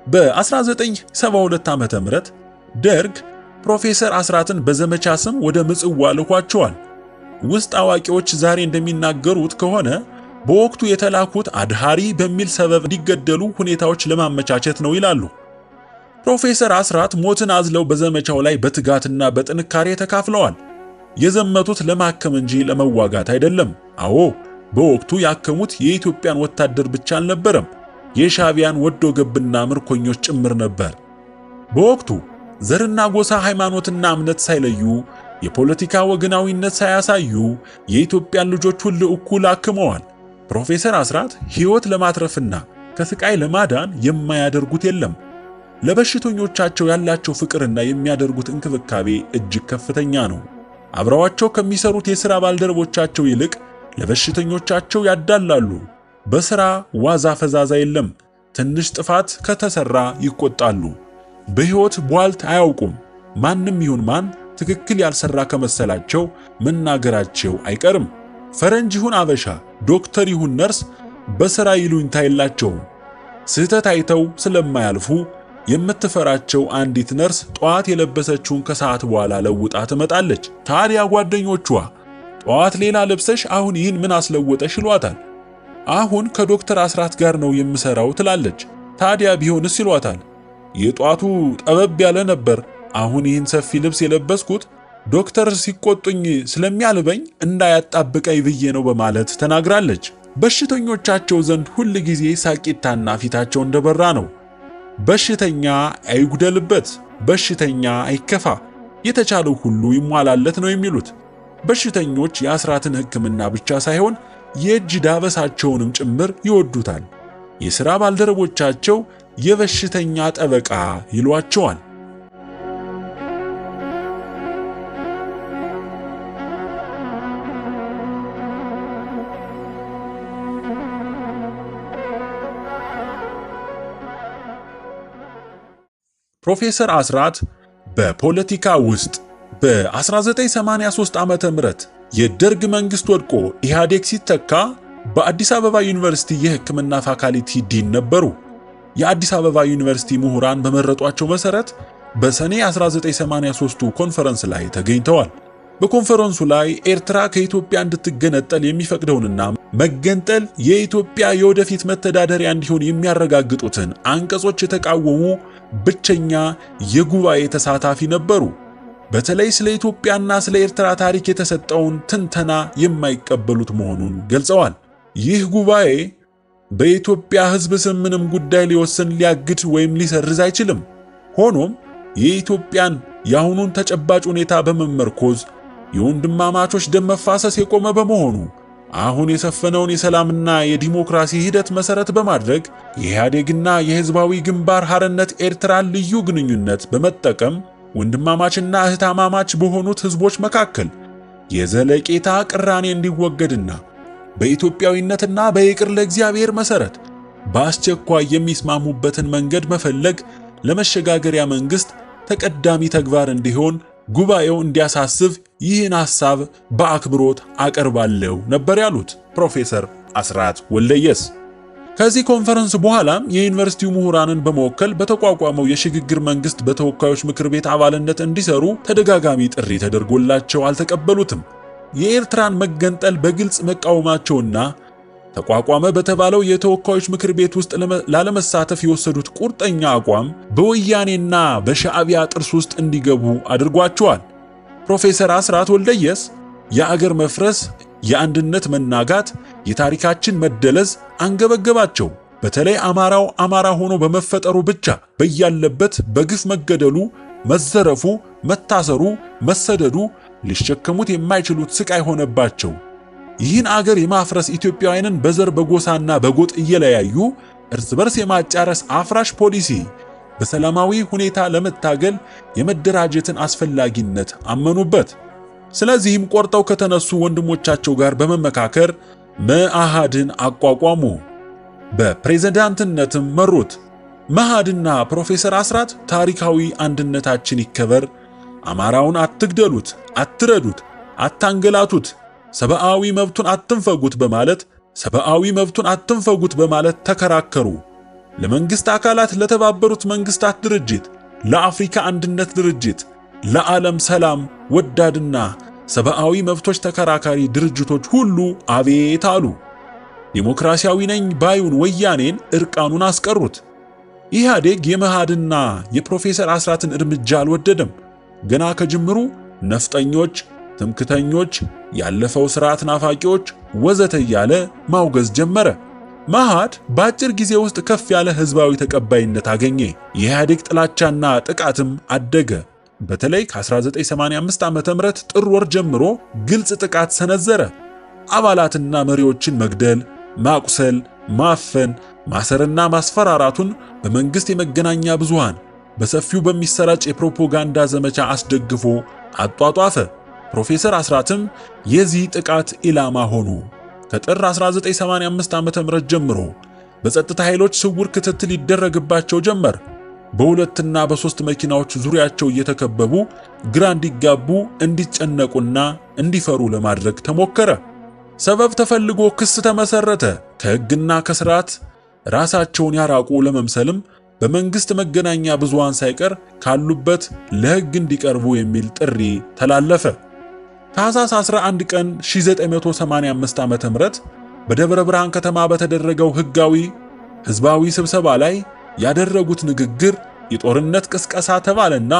በ1972 ዓመተ ምህረት ደርግ ፕሮፌሰር አስራትን በዘመቻ ስም ወደ ምጽዋ ልኳቸዋል። ውስጥ አዋቂዎች ዛሬ እንደሚናገሩት ከሆነ በወቅቱ የተላኩት አድሃሪ በሚል ሰበብ እንዲገደሉ ሁኔታዎች ለማመቻቸት ነው ይላሉ። ፕሮፌሰር አስራት ሞትን አዝለው በዘመቻው ላይ በትጋትና በጥንካሬ ተካፍለዋል። የዘመቱት ለማከም እንጂ ለመዋጋት አይደለም። አዎ በወቅቱ ያከሙት የኢትዮጵያን ወታደር ብቻ አልነበረም፣ የሻዕቢያን ወዶ ገብና ምርኮኞች ጭምር ነበር። በወቅቱ ዘርና ጎሳ፣ ሃይማኖትና እምነት ሳይለዩ፣ የፖለቲካ ወገናዊነት ሳያሳዩ የኢትዮጵያን ልጆች ሁሉ እኩል አክመዋል። ፕሮፌሰር አስራት ሕይወት ለማትረፍና ከስቃይ ለማዳን የማያደርጉት የለም። ለበሽተኞቻቸው ያላቸው ፍቅርና የሚያደርጉት እንክብካቤ እጅግ ከፍተኛ ነው። አብረዋቸው ከሚሰሩት የሥራ ባልደረቦቻቸው ይልቅ ለበሽተኞቻቸው ያዳላሉ። በሥራ ዋዛ ፈዛዛ የለም። ትንሽ ጥፋት ከተሰራ ይቆጣሉ። በሕይወት ቧልት አያውቁም። ማንም ይሁን ማን ትክክል ያልሰራ ከመሰላቸው መናገራቸው አይቀርም። ፈረንጅ ይሁን አበሻ፣ ዶክተር ይሁን ነርስ በሥራ ይሉኝታ የላቸውም። ስህተት አይተው ስለማያልፉ የምትፈራቸው አንዲት ነርስ ጠዋት የለበሰችውን ከሰዓት በኋላ ለውጣ ትመጣለች። ታዲያ ጓደኞቿ ጠዋት ሌላ ለብሰሽ አሁን ይህን ምን አስለወጠሽ ይሏታል። አሁን ከዶክተር አስራት ጋር ነው የምሰራው ትላለች። ታዲያ ቢሆንስ ይሏታል። የጧቱ ጠበብ ያለ ነበር፣ አሁን ይህን ሰፊ ልብስ የለበስኩት ዶክተር ሲቆጡኝ ስለሚያልበኝ እንዳያጣብቀኝ ብዬ ነው በማለት ተናግራለች። በሽተኞቻቸው ዘንድ ሁል ጊዜ ሳቂታና ፊታቸው እንደበራ ነው። በሽተኛ አይጉደልበት፣ በሽተኛ አይከፋ፣ የተቻለው ሁሉ ይሟላለት ነው የሚሉት። በሽተኞች የአስራትን ሕክምና ብቻ ሳይሆን የእጅ ዳበሳቸውንም ጭምር ይወዱታል። የሥራ ባልደረቦቻቸው የበሽተኛ ጠበቃ ይሏቸዋል። ፕሮፌሰር አስራት በፖለቲካ ውስጥ በ1983 ዓመተ ምህረት የደርግ መንግስት ወድቆ ኢህአዴግ ሲተካ በአዲስ አበባ ዩኒቨርሲቲ የሕክምና ፋካልቲ ዲን ነበሩ። የአዲስ አበባ ዩኒቨርሲቲ ምሁራን በመረጧቸው መሰረት በሰኔ 1983 ኮንፈረንስ ላይ ተገኝተዋል። በኮንፈረንሱ ላይ ኤርትራ ከኢትዮጵያ እንድትገነጠል የሚፈቅደውንና መገንጠል የኢትዮጵያ የወደፊት መተዳደሪያ እንዲሆን የሚያረጋግጡትን አንቀጾች የተቃወሙ ብቸኛ የጉባኤ ተሳታፊ ነበሩ። በተለይ ስለ ኢትዮጵያና ስለ ኤርትራ ታሪክ የተሰጠውን ትንተና የማይቀበሉት መሆኑን ገልጸዋል። ይህ ጉባኤ በኢትዮጵያ ሕዝብ ስም ምንም ጉዳይ ሊወስን፣ ሊያግድ ወይም ሊሰርዝ አይችልም። ሆኖም የኢትዮጵያን የአሁኑን ተጨባጭ ሁኔታ በመመርኮዝ የወንድማማቾች ደም መፋሰስ የቆመ በመሆኑ አሁን የሰፈነውን የሰላምና የዲሞክራሲ ሂደት መሰረት በማድረግ የኢህአዴግና የሕዝባዊ ግንባር ሐርነት ኤርትራን ልዩ ግንኙነት በመጠቀም ወንድማማችና እህታማማች በሆኑት ሕዝቦች መካከል የዘለቄታ ቅራኔ እንዲወገድና በኢትዮጵያዊነትና በይቅር ለእግዚአብሔር መሰረት በአስቸኳይ የሚስማሙበትን መንገድ መፈለግ ለመሸጋገሪያ መንግስት ተቀዳሚ ተግባር እንዲሆን ጉባኤው እንዲያሳስብ ይህን ሐሳብ በአክብሮት አቀርባለሁ ነበር ያሉት ፕሮፌሰር አስራት ወልደየስ። ከዚህ ኮንፈረንስ በኋላም የዩኒቨርሲቲው ምሁራንን በመወከል በተቋቋመው የሽግግር መንግስት በተወካዮች ምክር ቤት አባልነት እንዲሰሩ ተደጋጋሚ ጥሪ ተደርጎላቸው አልተቀበሉትም። የኤርትራን መገንጠል በግልጽ መቃወማቸውና ተቋቋመ በተባለው የተወካዮች ምክር ቤት ውስጥ ላለመሳተፍ የወሰዱት ቁርጠኛ አቋም በወያኔና በሻዕቢያ ጥርስ ውስጥ እንዲገቡ አድርጓቸዋል። ፕሮፌሰር አስራት ወልደየስ የአገር መፍረስ፣ የአንድነት መናጋት፣ የታሪካችን መደለዝ አንገበገባቸው። በተለይ አማራው አማራ ሆኖ በመፈጠሩ ብቻ በያለበት በግፍ መገደሉ፣ መዘረፉ፣ መታሰሩ፣ መሰደዱ ሊሸከሙት የማይችሉት ስቃይ ሆነባቸው። ይህን አገር የማፍረስ ኢትዮጵያውያንን በዘር በጎሳና በጎጥ እየለያዩ እርስ በርስ የማጫረስ አፍራሽ ፖሊሲ በሰላማዊ ሁኔታ ለመታገል የመደራጀትን አስፈላጊነት አመኑበት። ስለዚህም ቆርጠው ከተነሱ ወንድሞቻቸው ጋር በመመካከር መአሃድን አቋቋሙ። በፕሬዝዳንትነትም መሩት። መአሃድና ፕሮፌሰር አስራት ታሪካዊ አንድነታችን ይከበር፣ አማራውን አትግደሉት፣ አትረዱት፣ አታንገላቱት፣ ሰብአዊ መብቱን አትንፈጉት በማለት ተከራከሩ። ለመንግስት አካላት፣ ለተባበሩት መንግስታት ድርጅት፣ ለአፍሪካ አንድነት ድርጅት፣ ለዓለም ሰላም ወዳድና ሰብአዊ መብቶች ተከራካሪ ድርጅቶች ሁሉ አቤት አሉ። ዲሞክራሲያዊ ነኝ ባዩን ወያኔን እርቃኑን አስቀሩት። ኢህአዴግ የመአሃድና የፕሮፌሰር አስራትን እርምጃ አልወደደም። ገና ከጅምሩ ነፍጠኞች፣ ትምክተኞች፣ ያለፈው ስርዓት ናፋቂዎች ወዘተ እያለ ማውገዝ ጀመረ። መአሃድ በአጭር ጊዜ ውስጥ ከፍ ያለ ህዝባዊ ተቀባይነት አገኘ። የኢህአዴግ ጥላቻና ጥቃትም አደገ። በተለይ ከ1985 ዓ.ም ጥር ወር ጀምሮ ግልጽ ጥቃት ሰነዘረ። አባላትና መሪዎችን መግደል፣ ማቁሰል፣ ማፈን፣ ማሰርና ማስፈራራቱን በመንግስት የመገናኛ ብዙሃን በሰፊው በሚሰራጭ የፕሮፓጋንዳ ዘመቻ አስደግፎ አጧጧፈ። ፕሮፌሰር አስራትም የዚህ ጥቃት ኢላማ ሆኑ። ከጥር 1985 ዓ.ም ጀምሮ በጸጥታ ኃይሎች ስውር ክትትል ይደረግባቸው ጀመር። በሁለትና በሶስት መኪናዎች ዙሪያቸው እየተከበቡ ግራ እንዲጋቡ፣ እንዲጨነቁና እንዲፈሩ ለማድረግ ተሞከረ። ሰበብ ተፈልጎ ክስ ተመሰረተ። ከሕግና ከስርዓት ራሳቸውን ያራቁ ለመምሰልም በመንግስት መገናኛ ብዙሃን ሳይቀር ካሉበት ለሕግ እንዲቀርቡ የሚል ጥሪ ተላለፈ። ታኅሳስ 11 ቀን 1985 ዓ.ም በደብረ ብርሃን ከተማ በተደረገው ሕዝባዊ ስብሰባ ላይ ያደረጉት ንግግር የጦርነት ቅስቀሳ ተባለና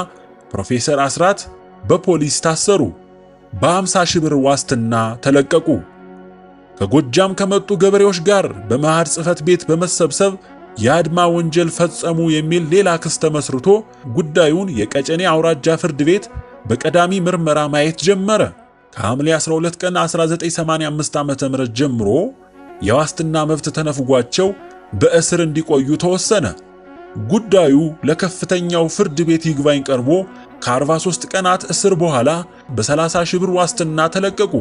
ፕሮፌሰር አስራት በፖሊስ ታሰሩ። በ50 ሺህ ብር ዋስትና ተለቀቁ። ከጎጃም ከመጡ ገበሬዎች ጋር በመአሃድ ጽሕፈት ቤት በመሰብሰብ የአድማ ወንጀል ፈጸሙ የሚል ሌላ ክስ ተመስርቶ ጉዳዩን የቀጨኔ አውራጃ ፍርድ ቤት በቀዳሚ ምርመራ ማየት ጀመረ። ከሐምሌ 12 ቀን 1985 ዓ.ም ጀምሮ የዋስትና መብት ተነፍጓቸው በእስር እንዲቆዩ ተወሰነ። ጉዳዩ ለከፍተኛው ፍርድ ቤት ይግባኝ ቀርቦ ከ43 ቀናት እስር በኋላ በ30 ሺህ ብር ዋስትና ተለቀቁ።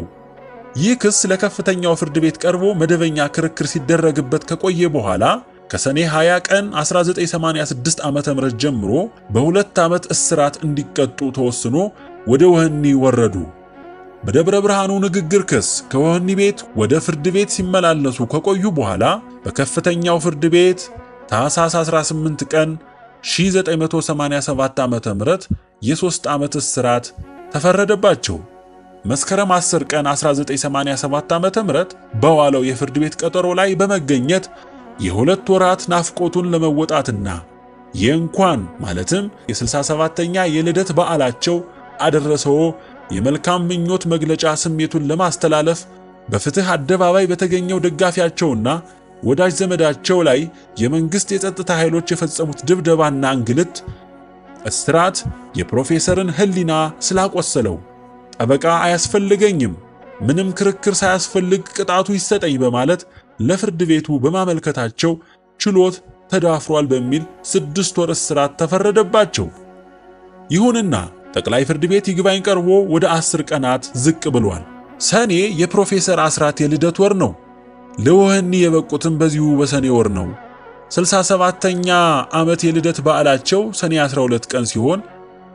ይህ ክስ ለከፍተኛው ፍርድ ቤት ቀርቦ መደበኛ ክርክር ሲደረግበት ከቆየ በኋላ ከሰኔ 20 ቀን 1986 ዓ.ም ጀምሮ በ2 ዓመት እስራት እንዲቀጡ ተወስኖ ወደ ወህኒ ወረዱ። በደብረ ብርሃኑ ንግግር ክስ ከወህኒ ቤት ወደ ፍርድ ቤት ሲመላለሱ ከቆዩ በኋላ በከፍተኛው ፍርድ ቤት ታኅሳስ 18 ቀን 1987 ዓ.ም የ3 ዓመት እስራት ተፈረደባቸው። መስከረም 10 ቀን 1987 ዓ.ም በዋለው የፍርድ ቤት ቀጠሮ ላይ በመገኘት የ2 ወራት ናፍቆቱን ለመወጣትና የእንኳን ማለትም የ67ኛ የልደት በዓላቸው አደረሰው የመልካም ምኞት መግለጫ ስሜቱን ለማስተላለፍ በፍትህ አደባባይ በተገኘው ደጋፊያቸውና ወዳጅ ዘመዳቸው ላይ የመንግስት የጸጥታ ኃይሎች የፈጸሙት ድብደባና እንግልት እስራት የፕሮፌሰርን ሕሊና ስላቆሰለው ጠበቃ አያስፈልገኝም፣ ምንም ክርክር ሳያስፈልግ ቅጣቱ ይሰጠኝ በማለት ለፍርድ ቤቱ በማመልከታቸው ችሎት ተዳፍሯል በሚል 6 ወር እስራት ተፈረደባቸው። ይሁንና ጠቅላይ ፍርድ ቤት ይግባኝ ቀርቦ ወደ 10 ቀናት ዝቅ ብሏል። ሰኔ የፕሮፌሰር አስራት የልደት ወር ነው። ለወህኒ የበቁትም በዚሁ በሰኔ ወር ነው። 67ኛ ዓመት የልደት በዓላቸው ሰኔ 12 ቀን ሲሆን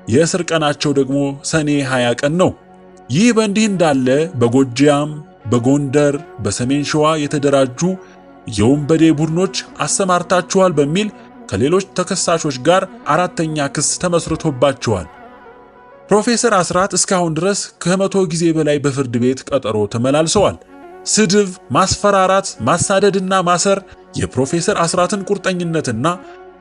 የእስር ቀናቸው ደግሞ ሰኔ 20 ቀን ነው። ይህ በእንዲህ እንዳለ በጎጃም፣ በጎንደር፣ በሰሜን ሸዋ የተደራጁ የወንበዴ ቡድኖች አሰማርታችኋል በሚል ከሌሎች ተከሳሾች ጋር 4ኛ ክስ ተመስርቶባቸዋል። ፕሮፌሰር አስራት እስካሁን ድረስ ከ100 ጊዜ በላይ በፍርድ ቤት ቀጠሮ ተመላልሰዋል። ስድብ፣ ማስፈራራት፣ ማሳደድና ማሰር የፕሮፌሰር አስራትን ቁርጠኝነትና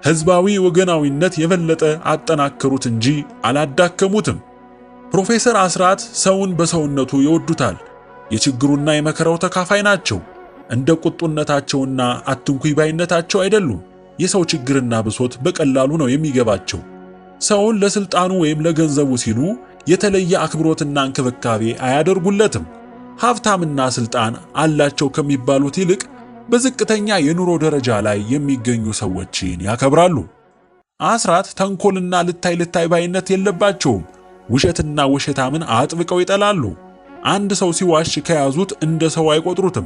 ህዝባዊ ወገናዊነት የበለጠ አጠናከሩት እንጂ አላዳከሙትም። ፕሮፌሰር አስራት ሰውን በሰውነቱ ይወዱታል። የችግሩና የመከራው ተካፋይ ናቸው። እንደ ቁጡነታቸውና አትንኩይ ባይነታቸው አይደሉም። የሰው ችግርና ብሶት በቀላሉ ነው የሚገባቸው። ሰውን ለስልጣኑ ወይም ለገንዘቡ ሲሉ የተለየ አክብሮትና እንክብካቤ አያደርጉለትም። ሀብታምና ስልጣን አላቸው ከሚባሉት ይልቅ በዝቅተኛ የኑሮ ደረጃ ላይ የሚገኙ ሰዎችን ያከብራሉ። አስራት ተንኮልና ልታይ ባይነት የለባቸውም። ውሸትና ውሸታምን አጥብቀው ይጠላሉ። አንድ ሰው ሲዋሽ ከያዙት እንደ ሰው አይቆጥሩትም።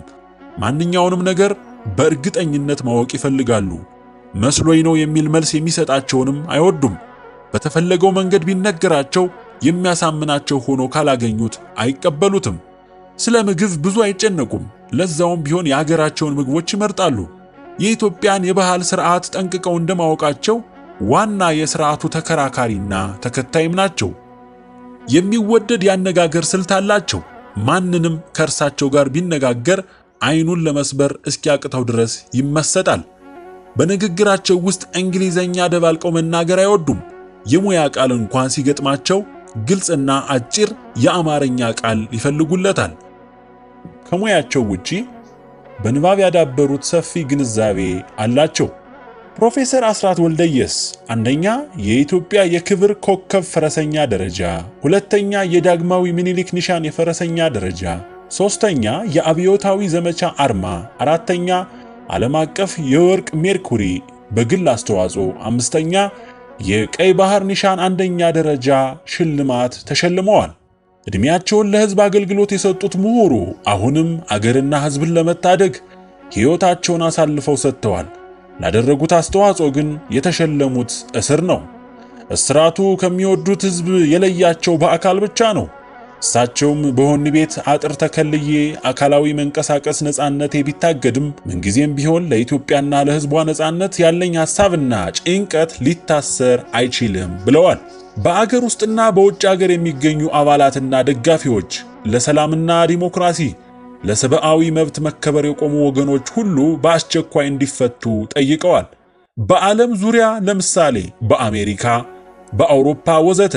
ማንኛውንም ነገር በእርግጠኝነት ማወቅ ይፈልጋሉ። መስሎኝ ነው የሚል መልስ የሚሰጣቸውንም አይወዱም። በተፈለገው መንገድ ቢነገራቸው የሚያሳምናቸው ሆኖ ካላገኙት አይቀበሉትም። ስለ ምግብ ብዙ አይጨነቁም። ለዛውም ቢሆን የሀገራቸውን ምግቦች ይመርጣሉ። የኢትዮጵያን የባህል ሥርዓት ጠንቅቀው እንደማወቃቸው ዋና የሥርዓቱ ተከራካሪና ተከታይም ናቸው። የሚወደድ ያነጋገር ስልት አላቸው። ማንንም ከእርሳቸው ጋር ቢነጋገር አይኑን ለመስበር እስኪያቅተው ድረስ ይመሰጣል። በንግግራቸው ውስጥ እንግሊዘኛ ደባልቀው መናገር አይወዱም። የሙያ ቃል እንኳን ሲገጥማቸው ግልጽና አጭር የአማርኛ ቃል ይፈልጉለታል። ከሙያቸው ውጪ በንባብ ያዳበሩት ሰፊ ግንዛቤ አላቸው። ፕሮፌሰር አስራት ወልደየስ አንደኛ የኢትዮጵያ የክብር ኮከብ ፈረሰኛ ደረጃ፣ ሁለተኛ የዳግማዊ ምኒልክ ኒሻን የፈረሰኛ ደረጃ፣ ሶስተኛ የአብዮታዊ ዘመቻ አርማ፣ አራተኛ ዓለም አቀፍ የወርቅ ሜርኩሪ በግል አስተዋጽኦ፣ አምስተኛ የቀይ ባህር ኒሻን አንደኛ ደረጃ ሽልማት ተሸልመዋል። ዕድሜያቸውን ለሕዝብ አገልግሎት የሰጡት ምሁሩ አሁንም አገርና ሕዝብን ለመታደግ ሕይወታቸውን አሳልፈው ሰጥተዋል። ላደረጉት አስተዋጽኦ ግን የተሸለሙት እስር ነው። እስራቱ ከሚወዱት ሕዝብ የለያቸው በአካል ብቻ ነው። እሳቸውም በወህኒ ቤት አጥር ተከልዬ አካላዊ መንቀሳቀስ ነጻነቴ ቢታገድም ምንጊዜም ቢሆን ለኢትዮጵያና ለሕዝቧ ነጻነት ያለኝ ሐሳብና ጭንቀት ሊታሰር አይችልም ብለዋል። በአገር ውስጥና በውጭ አገር የሚገኙ አባላትና ደጋፊዎች ለሰላምና ዲሞክራሲ፣ ለሰብአዊ መብት መከበር የቆሙ ወገኖች ሁሉ በአስቸኳይ እንዲፈቱ ጠይቀዋል። በዓለም ዙሪያ ለምሳሌ በአሜሪካ፣ በአውሮፓ ወዘተ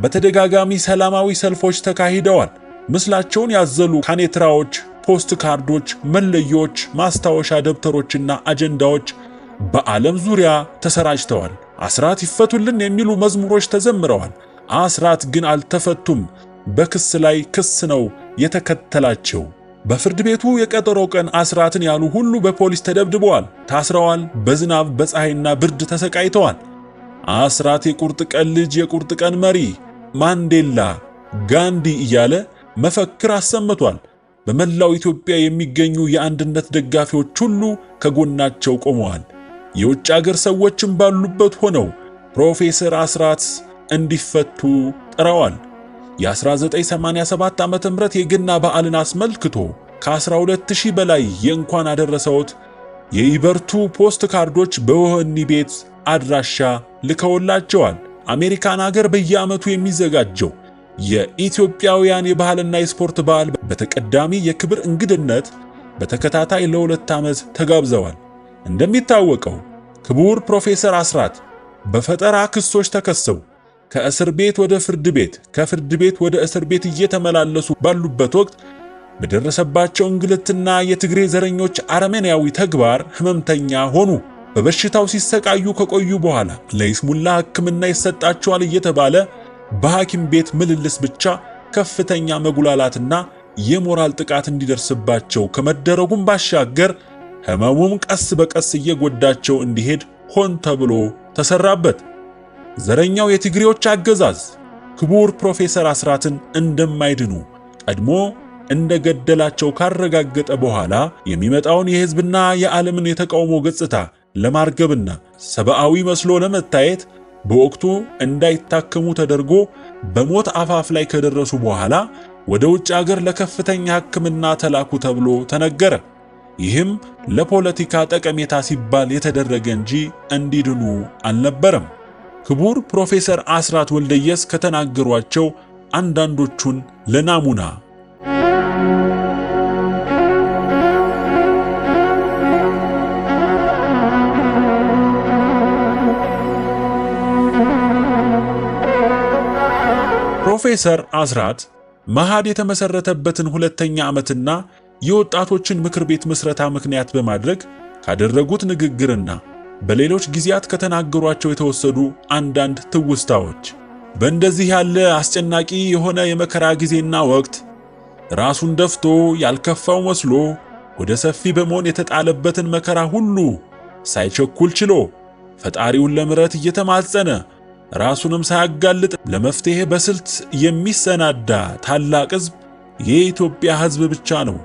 በተደጋጋሚ ሰላማዊ ሰልፎች ተካሂደዋል። ምስላቸውን ያዘሉ ካኔትራዎች፣ ፖስት ካርዶች፣ መለዮች፣ ማስታወሻ ደብተሮችና አጀንዳዎች በዓለም ዙሪያ ተሰራጭተዋል። አስራት ይፈቱልን የሚሉ መዝሙሮች ተዘምረዋል። አስራት ግን አልተፈቱም። በክስ ላይ ክስ ነው የተከተላቸው። በፍርድ ቤቱ የቀጠሮ ቀን አስራትን ያሉ ሁሉ በፖሊስ ተደብድበዋል፣ ታስረዋል፣ በዝናብ በፀሐይና ብርድ ተሰቃይተዋል። አስራት የቁርጥ ቀን ልጅ፣ የቁርጥ ቀን መሪ፣ ማንዴላ፣ ጋንዲ እያለ መፈክር አሰምቷል። በመላው ኢትዮጵያ የሚገኙ የአንድነት ደጋፊዎች ሁሉ ከጎናቸው ቆመዋል። የውጭ አገር ሰዎችም ባሉበት ሆነው ፕሮፌሰር አስራት እንዲፈቱ ጥረዋል። የ1987 ዓመተ ምህረት የገና በዓልን አስመልክቶ ከ12000 በላይ የእንኳን አደረሰዎት የይበርቱ ፖስት ካርዶች በወህኒ ቤት አድራሻ ልከውላቸዋል። አሜሪካን ሀገር በየዓመቱ የሚዘጋጀው የኢትዮጵያውያን የባህልና የስፖርት በዓል በተቀዳሚ የክብር እንግድነት በተከታታይ ለ2 ዓመት ተጋብዘዋል። እንደሚታወቀው ክቡር ፕሮፌሰር አስራት በፈጠራ ክሶች ተከሰው ከእስር ቤት ወደ ፍርድ ቤት ከፍርድ ቤት ወደ እስር ቤት እየተመላለሱ ባሉበት ወቅት በደረሰባቸው እንግልትና የትግሬ ዘረኞች አረመኔያዊ ተግባር ህመምተኛ ሆኑ። በበሽታው ሲሰቃዩ ከቆዩ በኋላ ለይስሙላ ሕክምና ይሰጣቸዋል እየተባለ በሐኪም ቤት ምልልስ ብቻ ከፍተኛ መጉላላትና የሞራል ጥቃት እንዲደርስባቸው ከመደረጉም ባሻገር ህመሙም ቀስ በቀስ እየጎዳቸው እንዲሄድ ሆን ተብሎ ተሰራበት። ዘረኛው የትግሬዎች አገዛዝ ክቡር ፕሮፌሰር አስራትን እንደማይድኑ ቀድሞ እንደገደላቸው ካረጋገጠ በኋላ የሚመጣውን የህዝብና የዓለምን የተቃውሞ ገጽታ ለማርገብና ሰብአዊ መስሎ ለመታየት በወቅቱ እንዳይታከሙ ተደርጎ በሞት አፋፍ ላይ ከደረሱ በኋላ ወደ ውጭ አገር ለከፍተኛ ሕክምና ተላኩ ተብሎ ተነገረ። ይህም ለፖለቲካ ጠቀሜታ ሲባል የተደረገ እንጂ እንዲድኑ አልነበረም። ክቡር ፕሮፌሰር አስራት ወልደየስ ከተናገሯቸው አንዳንዶቹን ለናሙና ፕሮፌሰር አስራት መሃድ የተመሰረተበትን 2ኛ ዓመትና የወጣቶችን ምክር ቤት ምስረታ ምክንያት በማድረግ ካደረጉት ንግግርና በሌሎች ጊዜያት ከተናገሯቸው የተወሰዱ አንዳንድ ትውስታዎች በእንደዚህ ያለ አስጨናቂ የሆነ የመከራ ጊዜና ወቅት ራሱን ደፍቶ ያልከፋው መስሎ ወደ ሰፊ በመሆን የተጣለበትን መከራ ሁሉ ሳይቸኩል ችሎ ፈጣሪውን ለምሕረት እየተማጸነ ራሱንም ሳያጋልጥ ለመፍትሄ በስልት የሚሰናዳ ታላቅ ሕዝብ የኢትዮጵያ ሕዝብ ብቻ ነው።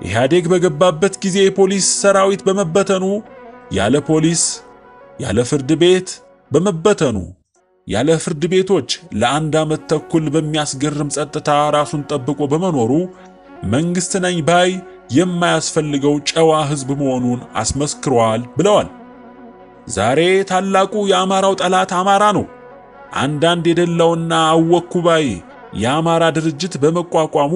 ኢህአዴግ በገባበት ጊዜ የፖሊስ ሰራዊት በመበተኑ ያለ ፖሊስ ያለ ፍርድ ቤት በመበተኑ ያለ ፍርድ ቤቶች ለ1 ዓመት ተኩል በሚያስገርም ጸጥታ ራሱን ጠብቆ በመኖሩ መንግስት ነኝ ባይ የማያስፈልገው ጨዋ ሕዝብ መሆኑን አስመስክሯል ብለዋል። ዛሬ ታላቁ የአማራው ጠላት አማራ ነው። አንዳንድ የደላውና አወኩ ባይ የአማራ ድርጅት በመቋቋሙ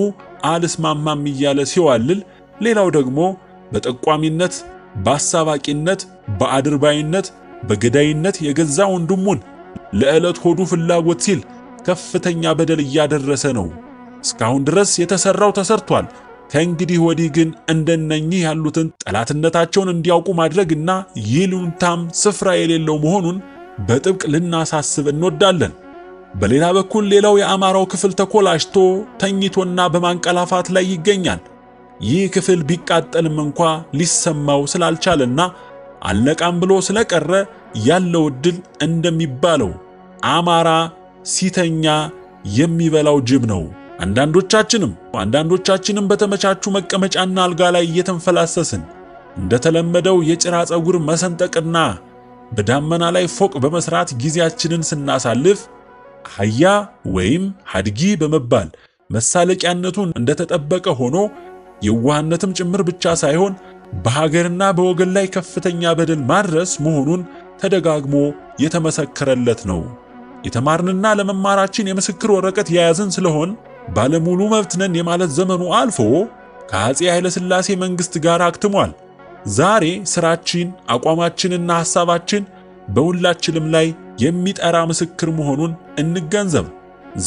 አልስማማም እያለ ሲዋልል፣ ሌላው ደግሞ በጠቋሚነት በአሳባቂነት በአድርባይነት በገዳይነት የገዛ ወንድሙን ለዕለት ሆዱ ፍላጎት ሲል ከፍተኛ በደል እያደረሰ ነው። እስካሁን ድረስ የተሰራው ተሰርቷል። ከእንግዲህ ወዲህ ግን እንደነኚህ ያሉትን ጠላትነታቸውን እንዲያውቁ ማድረግና ይሉንታም ስፍራ የሌለው መሆኑን በጥብቅ ልናሳስብ እንወዳለን። በሌላ በኩል ሌላው የአማራው ክፍል ተኮላሽቶ ተኝቶና በማንቀላፋት ላይ ይገኛል። ይህ ክፍል ቢቃጠልም እንኳ ሊሰማው ስላልቻለና አልነቃም ብሎ ስለቀረ ያለው ዕድል እንደሚባለው አማራ ሲተኛ የሚበላው ጅብ ነው። አንዳንዶቻችንም በተመቻቹ መቀመጫና አልጋ ላይ እየተንፈላሰስን እንደተለመደው የጭራ ፀጉር መሰንጠቅና በዳመና ላይ ፎቅ በመስራት ጊዜያችንን ስናሳልፍ አህያ ወይም ሀድጊ በመባል መሳለቂያነቱን እንደተጠበቀ ሆኖ የዋህነትም ጭምር ብቻ ሳይሆን በሀገርና በወገን ላይ ከፍተኛ በደል ማድረስ መሆኑን ተደጋግሞ የተመሰከረለት ነው። የተማርንና ለመማራችን የምስክር ወረቀት የያዝን ስለሆን ባለሙሉ መብት ነን የማለት ዘመኑ አልፎ ከአፄ ኃይለ ሥላሴ መንግስት ጋር አክትሟል። ዛሬ ስራችን፣ አቋማችንና ሐሳባችን በሁላችንም ላይ የሚጠራ ምስክር መሆኑን እንገንዘብ።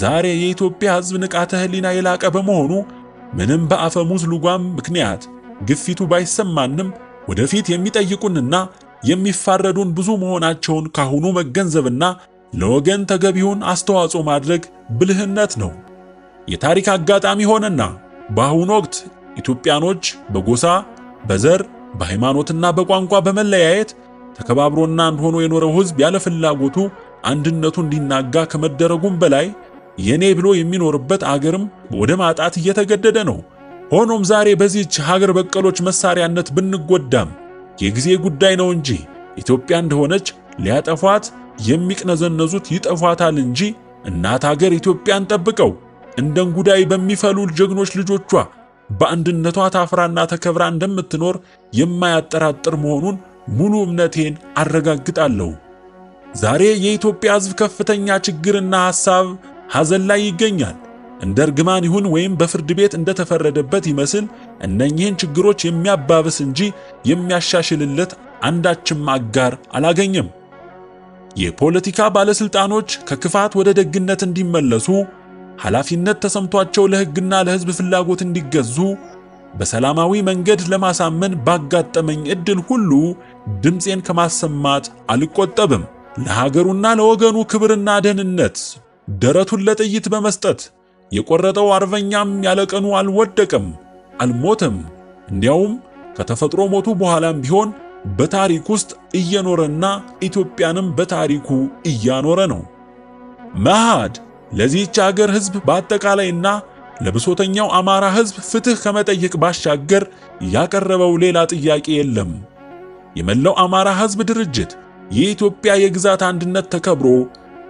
ዛሬ የኢትዮጵያ ሕዝብ ንቃተ ሕሊና የላቀ በመሆኑ ምንም በአፈሙዝ ልጓም ምክንያት ግፊቱ ባይሰማንም ወደፊት የሚጠይቁንና የሚፋረዱን ብዙ መሆናቸውን ካሁኑ መገንዘብና ለወገን ተገቢውን አስተዋጽኦ ማድረግ ብልህነት ነው። የታሪክ አጋጣሚ ሆነና በአሁኑ ወቅት ኢትዮጵያኖች በጎሳ፣ በዘር፣ በሃይማኖትና በቋንቋ በመለያየት ተከባብሮና አንድ ሆኖ የኖረው ሕዝብ ያለ ፍላጎቱ አንድነቱ እንዲናጋ ከመደረጉም በላይ የኔ ብሎ የሚኖርበት አገርም ወደ ማጣት እየተገደደ ነው። ሆኖም ዛሬ በዚህች ሀገር በቀሎች መሳሪያነት ብንጎዳም የጊዜ ጉዳይ ነው እንጂ ኢትዮጵያ እንደሆነች ሊያጠፏት የሚቅነዘነዙት ይጠፏታል እንጂ እናት ሀገር ኢትዮጵያን ጠብቀው እንደ እንጉዳይ በሚፈሉ ጀግኖች ልጆቿ በአንድነቷ ታፍራና ተከብራ እንደምትኖር የማያጠራጥር መሆኑን ሙሉ እምነቴን አረጋግጣለሁ። ዛሬ የኢትዮጵያ ሕዝብ ከፍተኛ ችግርና ሐዘን ላይ ይገኛል። እንደ እርግማን ይሁን ወይም በፍርድ ቤት እንደተፈረደበት ይመስል እነኚህን ችግሮች የሚያባብስ እንጂ የሚያሻሽልለት አንዳችም አጋር አላገኘም። የፖለቲካ ባለስልጣኖች ከክፋት ወደ ደግነት እንዲመለሱ፣ ኃላፊነት ተሰምቷቸው ለሕግና ለሕዝብ ፍላጎት እንዲገዙ በሰላማዊ መንገድ ለማሳመን ባጋጠመኝ ዕድል ሁሉ ድምፄን ከማሰማት አልቆጠብም። ለሀገሩና ለወገኑ ክብርና ደህንነት ደረቱን ለጥይት በመስጠት የቆረጠው አርበኛም ያለቀኑ አልወደቀም፣ አልሞተም። እንዲያውም ከተፈጥሮ ሞቱ በኋላም ቢሆን በታሪክ ውስጥ እየኖረና ኢትዮጵያንም በታሪኩ እያኖረ ነው። መኢአድ ለዚህች ሀገር ሕዝብ በአጠቃላይና ለብሶተኛው አማራ ሕዝብ ፍትህ ከመጠየቅ ባሻገር ያቀረበው ሌላ ጥያቄ የለም። የመላው አማራ ሕዝብ ድርጅት የኢትዮጵያ የግዛት አንድነት ተከብሮ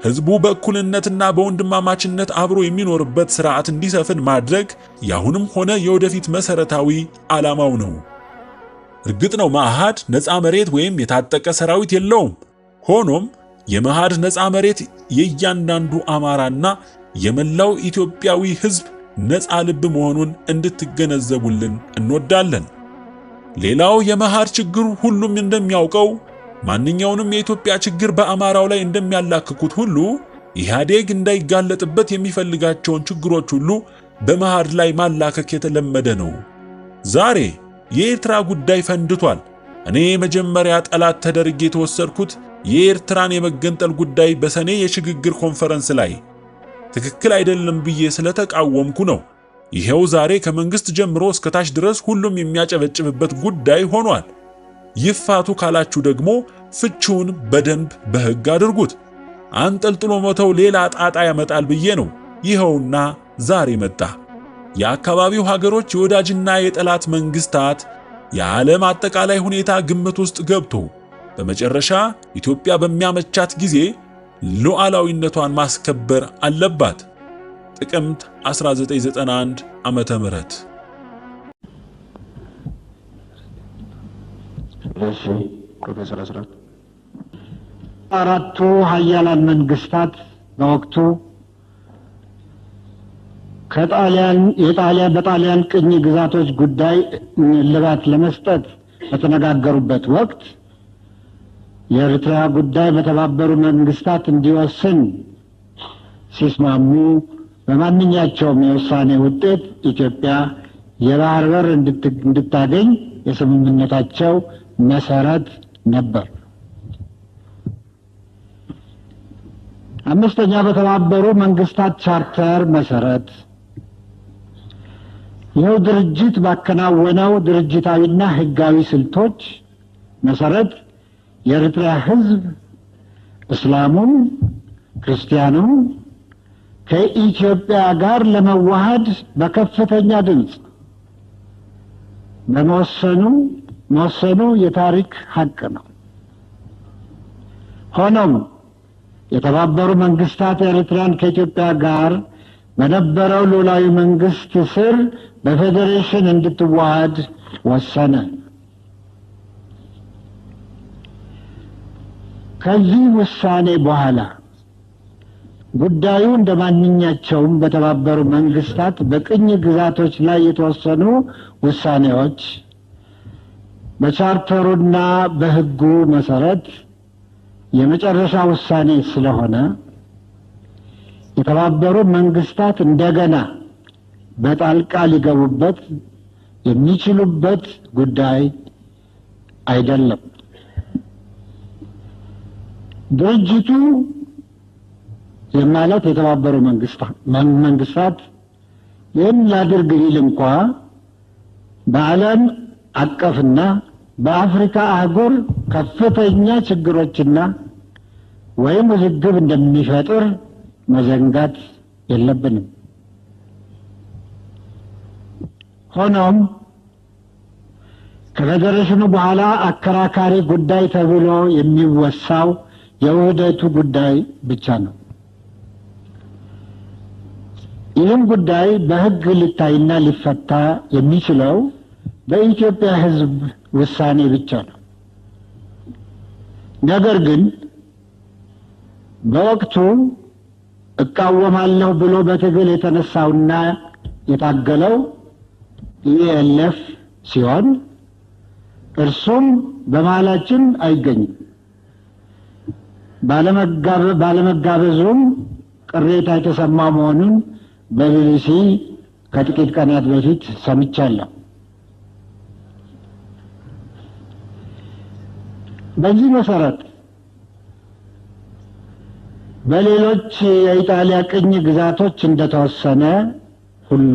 ሕዝቡ በእኩልነትና በወንድማማችነት አብሮ የሚኖርበት ሥርዓት እንዲሰፍን ማድረግ ያሁንም ሆነ የወደፊት መሰረታዊ ዓላማው ነው። እርግጥ ነው መኢአድ ነፃ መሬት ወይም የታጠቀ ሰራዊት የለውም። ሆኖም የመኢአድ ነፃ መሬት የእያንዳንዱ አማራና የመላው ኢትዮጵያዊ ሕዝብ ነፃ ልብ መሆኑን እንድትገነዘቡልን እንወዳለን። ሌላው የመኢአድ ችግር ሁሉም እንደሚያውቀው ማንኛውንም የኢትዮጵያ ችግር በአማራው ላይ እንደሚያላክኩት ሁሉ ኢህአዴግ እንዳይጋለጥበት የሚፈልጋቸውን ችግሮች ሁሉ በመኢአድ ላይ ማላከክ የተለመደ ነው። ዛሬ የኤርትራ ጉዳይ ፈንድቷል። እኔ መጀመሪያ ጠላት ተደርጌ የተወሰድኩት የኤርትራን የመገንጠል ጉዳይ በሰኔ የሽግግር ኮንፈረንስ ላይ ትክክል አይደለም ብዬ ስለተቃወምኩ ነው። ይሄው ዛሬ ከመንግስት ጀምሮ እስከ ታች ድረስ ሁሉም የሚያጨበጭብበት ጉዳይ ሆኗል። ይፋቱ ካላችሁ ደግሞ ፍቺውን በደንብ በሕግ አድርጉት። አንጠልጥሎ መተው ሌላ ጣጣ ያመጣል ብዬ ነው። ይኸውና ዛሬ መጣ። የአካባቢው ሀገሮች የወዳጅና የጠላት መንግስታት የዓለም አጠቃላይ ሁኔታ ግምት ውስጥ ገብቶ በመጨረሻ ኢትዮጵያ በሚያመቻት ጊዜ ሉዓላዊነቷን ማስከበር አለባት። ጥቅምት 1991 ዓመተ ምህረት ፕሮፌሰር አስራት አራቱ ሀያላን መንግስታት በወቅቱ በጣሊያን ቅኝ ግዛቶች ጉዳይ እልባት ለመስጠት በተነጋገሩበት ወቅት የኤርትራ ጉዳይ በተባበሩ መንግስታት እንዲወስን ሲስማሙ በማንኛቸውም የውሳኔ ውጤት ኢትዮጵያ የባህር በር እንድታገኝ የስምምነታቸው መሰረት ነበር። አምስተኛ በተባበሩ መንግስታት ቻርተር መሰረት ይኸው ድርጅት ባከናወነው ድርጅታዊና ህጋዊ ስልቶች መሰረት የኤርትራ ህዝብ እስላሙም ክርስቲያኑም ከኢትዮጵያ ጋር ለመዋሃድ በከፍተኛ ድምፅ መወሰኑ የታሪክ ሀቅ ነው። ሆኖም የተባበሩ መንግስታት ኤርትራን ከኢትዮጵያ ጋር በነበረው ሉዓላዊ መንግስት ስር በፌዴሬሽን እንድትዋሃድ ወሰነ። ከዚህ ውሳኔ በኋላ ጉዳዩ እንደማንኛቸውም በተባበሩ መንግስታት በቅኝ ግዛቶች ላይ የተወሰኑ ውሳኔዎች በቻርተሩና በህጉ መሰረት የመጨረሻ ውሳኔ ስለሆነ የተባበሩ መንግስታት እንደገና በጣልቃ ሊገቡበት የሚችሉበት ጉዳይ አይደለም። ድርጅቱ የማለት የተባበሩ መንግስታት ይህን ላድርግ ቢል እንኳ በዓለም አቀፍና በአፍሪካ አህጉር ከፍተኛ ችግሮችና ወይም ውዝግብ እንደሚፈጥር መዘንጋት የለብንም። ሆኖም ከፌዴሬሽኑ በኋላ አከራካሪ ጉዳይ ተብሎ የሚወሳው የውህደቱ ጉዳይ ብቻ ነው። ይህም ጉዳይ በሕግ ሊታይና ሊፈታ የሚችለው በኢትዮጵያ ሕዝብ ውሳኔ ብቻ ነው። ነገር ግን በወቅቱ እቃወማለሁ ብሎ በትግል የተነሳውና የታገለው ኢኤልኤፍ ሲሆን እርሱም በመሃላችን አይገኝም። ባለመጋበዙም ቅሬታ የተሰማ መሆኑን በቢቢሲ ከጥቂት ቀናት በፊት ሰምቻለሁ። በዚህ መሰረት በሌሎች የኢጣሊያ ቅኝ ግዛቶች እንደተወሰነ ሁሉ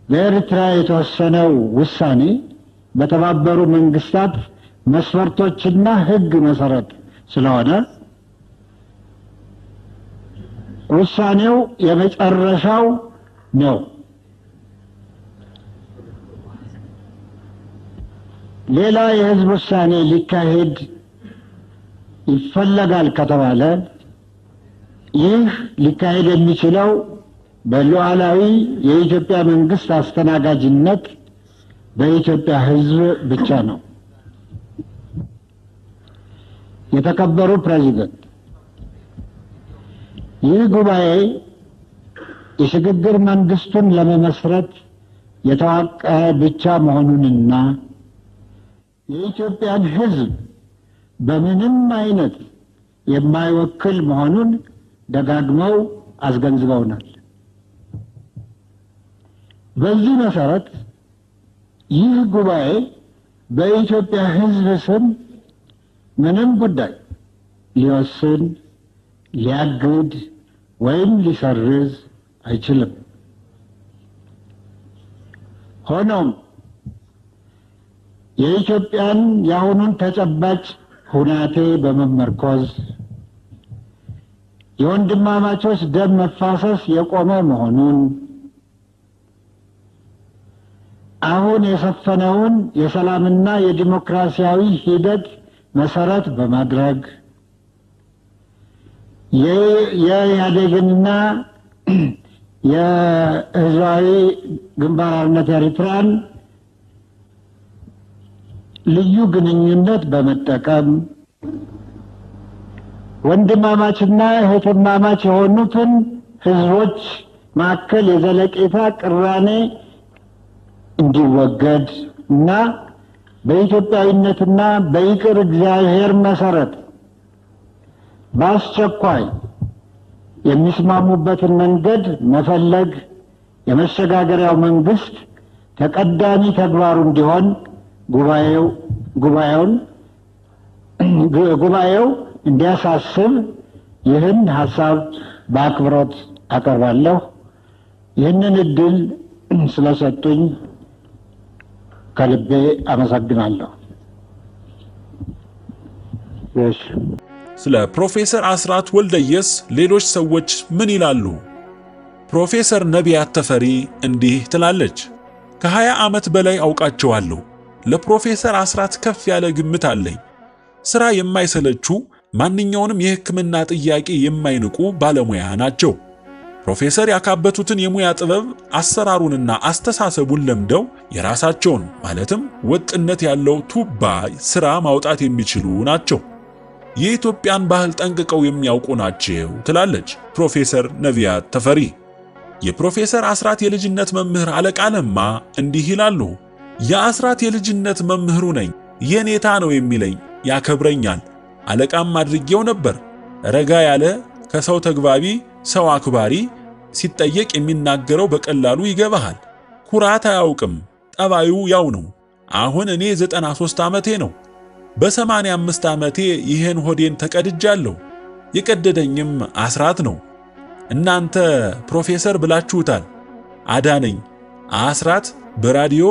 በኤርትራ የተወሰነው ውሳኔ በተባበሩ መንግስታት መስፈርቶችና ሕግ መሰረት ስለሆነ ውሳኔው የመጨረሻው ነው። ሌላ የሕዝብ ውሳኔ ሊካሄድ ይፈለጋል ከተባለ ይህ ሊካሄድ የሚችለው በሉዓላዊ የኢትዮጵያ መንግስት አስተናጋጅነት በኢትዮጵያ ሕዝብ ብቻ ነው። የተከበሩ ፕሬዚደንት፣ ይህ ጉባኤ የሽግግር መንግስቱን ለመመስረት የተዋቀረ ብቻ መሆኑንና የኢትዮጵያን ሕዝብ በምንም አይነት የማይወክል መሆኑን ደጋግመው አስገንዝበውናል። በዚህ መሰረት ይህ ጉባኤ በኢትዮጵያ ሕዝብ ስም ምንም ጉዳይ ሊወስን፣ ሊያግድ ወይም ሊሰርዝ አይችልም። ሆኖም የኢትዮጵያን የአሁኑን ተጨባጭ ሁናቴ በመመርኮዝ የወንድማማቾች ደም መፋሰስ የቆመ መሆኑን፣ አሁን የሰፈነውን የሰላምና የዲሞክራሲያዊ ሂደት መሰረት በማድረግ የኢህአዴግንና የህዝባዊ ግንባር ሓርነት ኤርትራን ልዩ ግንኙነት በመጠቀም ወንድማማችና እህትማማች የሆኑትን ህዝቦች መካከል የዘለቄታ ቅራኔ እንዲወገድ እና በኢትዮጵያዊነትና በይቅር እግዚአብሔር መሰረት በአስቸኳይ የሚስማሙበትን መንገድ መፈለግ የመሸጋገሪያው መንግስት ተቀዳሚ ተግባሩ እንዲሆን ጉባኤው እንዲያሳስብ ይህን ሐሳብ በአክብሮት አቀርባለሁ። ይህንን እድል ስለሰጡኝ ከልቤ አመሰግናለሁ። ስለ ፕሮፌሰር አስራት ወልደየስ ሌሎች ሰዎች ምን ይላሉ? ፕሮፌሰር ነቢያት ተፈሪ እንዲህ ትላለች። ከ20 ዓመት በላይ አውቃቸዋለሁ። ለፕሮፌሰር አስራት ከፍ ያለ ግምት አለኝ። ሥራ የማይሰለቹ ማንኛውንም የሕክምና ጥያቄ የማይንቁ ባለሙያ ናቸው። ፕሮፌሰር ያካበቱትን የሙያ ጥበብ አሰራሩንና አስተሳሰቡን ለምደው የራሳቸውን ማለትም ወጥነት ያለው ቱባ ሥራ ማውጣት የሚችሉ ናቸው። የኢትዮጵያን ባህል ጠንቅቀው የሚያውቁ ናቸው ትላለች ፕሮፌሰር ነቢያት ተፈሪ። የፕሮፌሰር አስራት የልጅነት መምህር አለቃ ለማ እንዲህ ይላሉ። የአስራት የልጅነት መምህሩ ነኝ። የኔታ ነው የሚለኝ፣ ያከብረኛል። አለቃም አድርጌው ነበር። ረጋ ያለ፣ ከሰው ተግባቢ፣ ሰው አክባሪ፣ ሲጠየቅ የሚናገረው በቀላሉ ይገባሃል። ኩራት አያውቅም። ጠባዩ ያው ነው። አሁን እኔ 93 ዓመቴ ነው። በ85 ዓመቴ ይህን ሆዴን ተቀድጃለሁ። የቀደደኝም አስራት ነው። እናንተ ፕሮፌሰር ብላችሁታል። አዳነኝ። አስራት በራዲዮ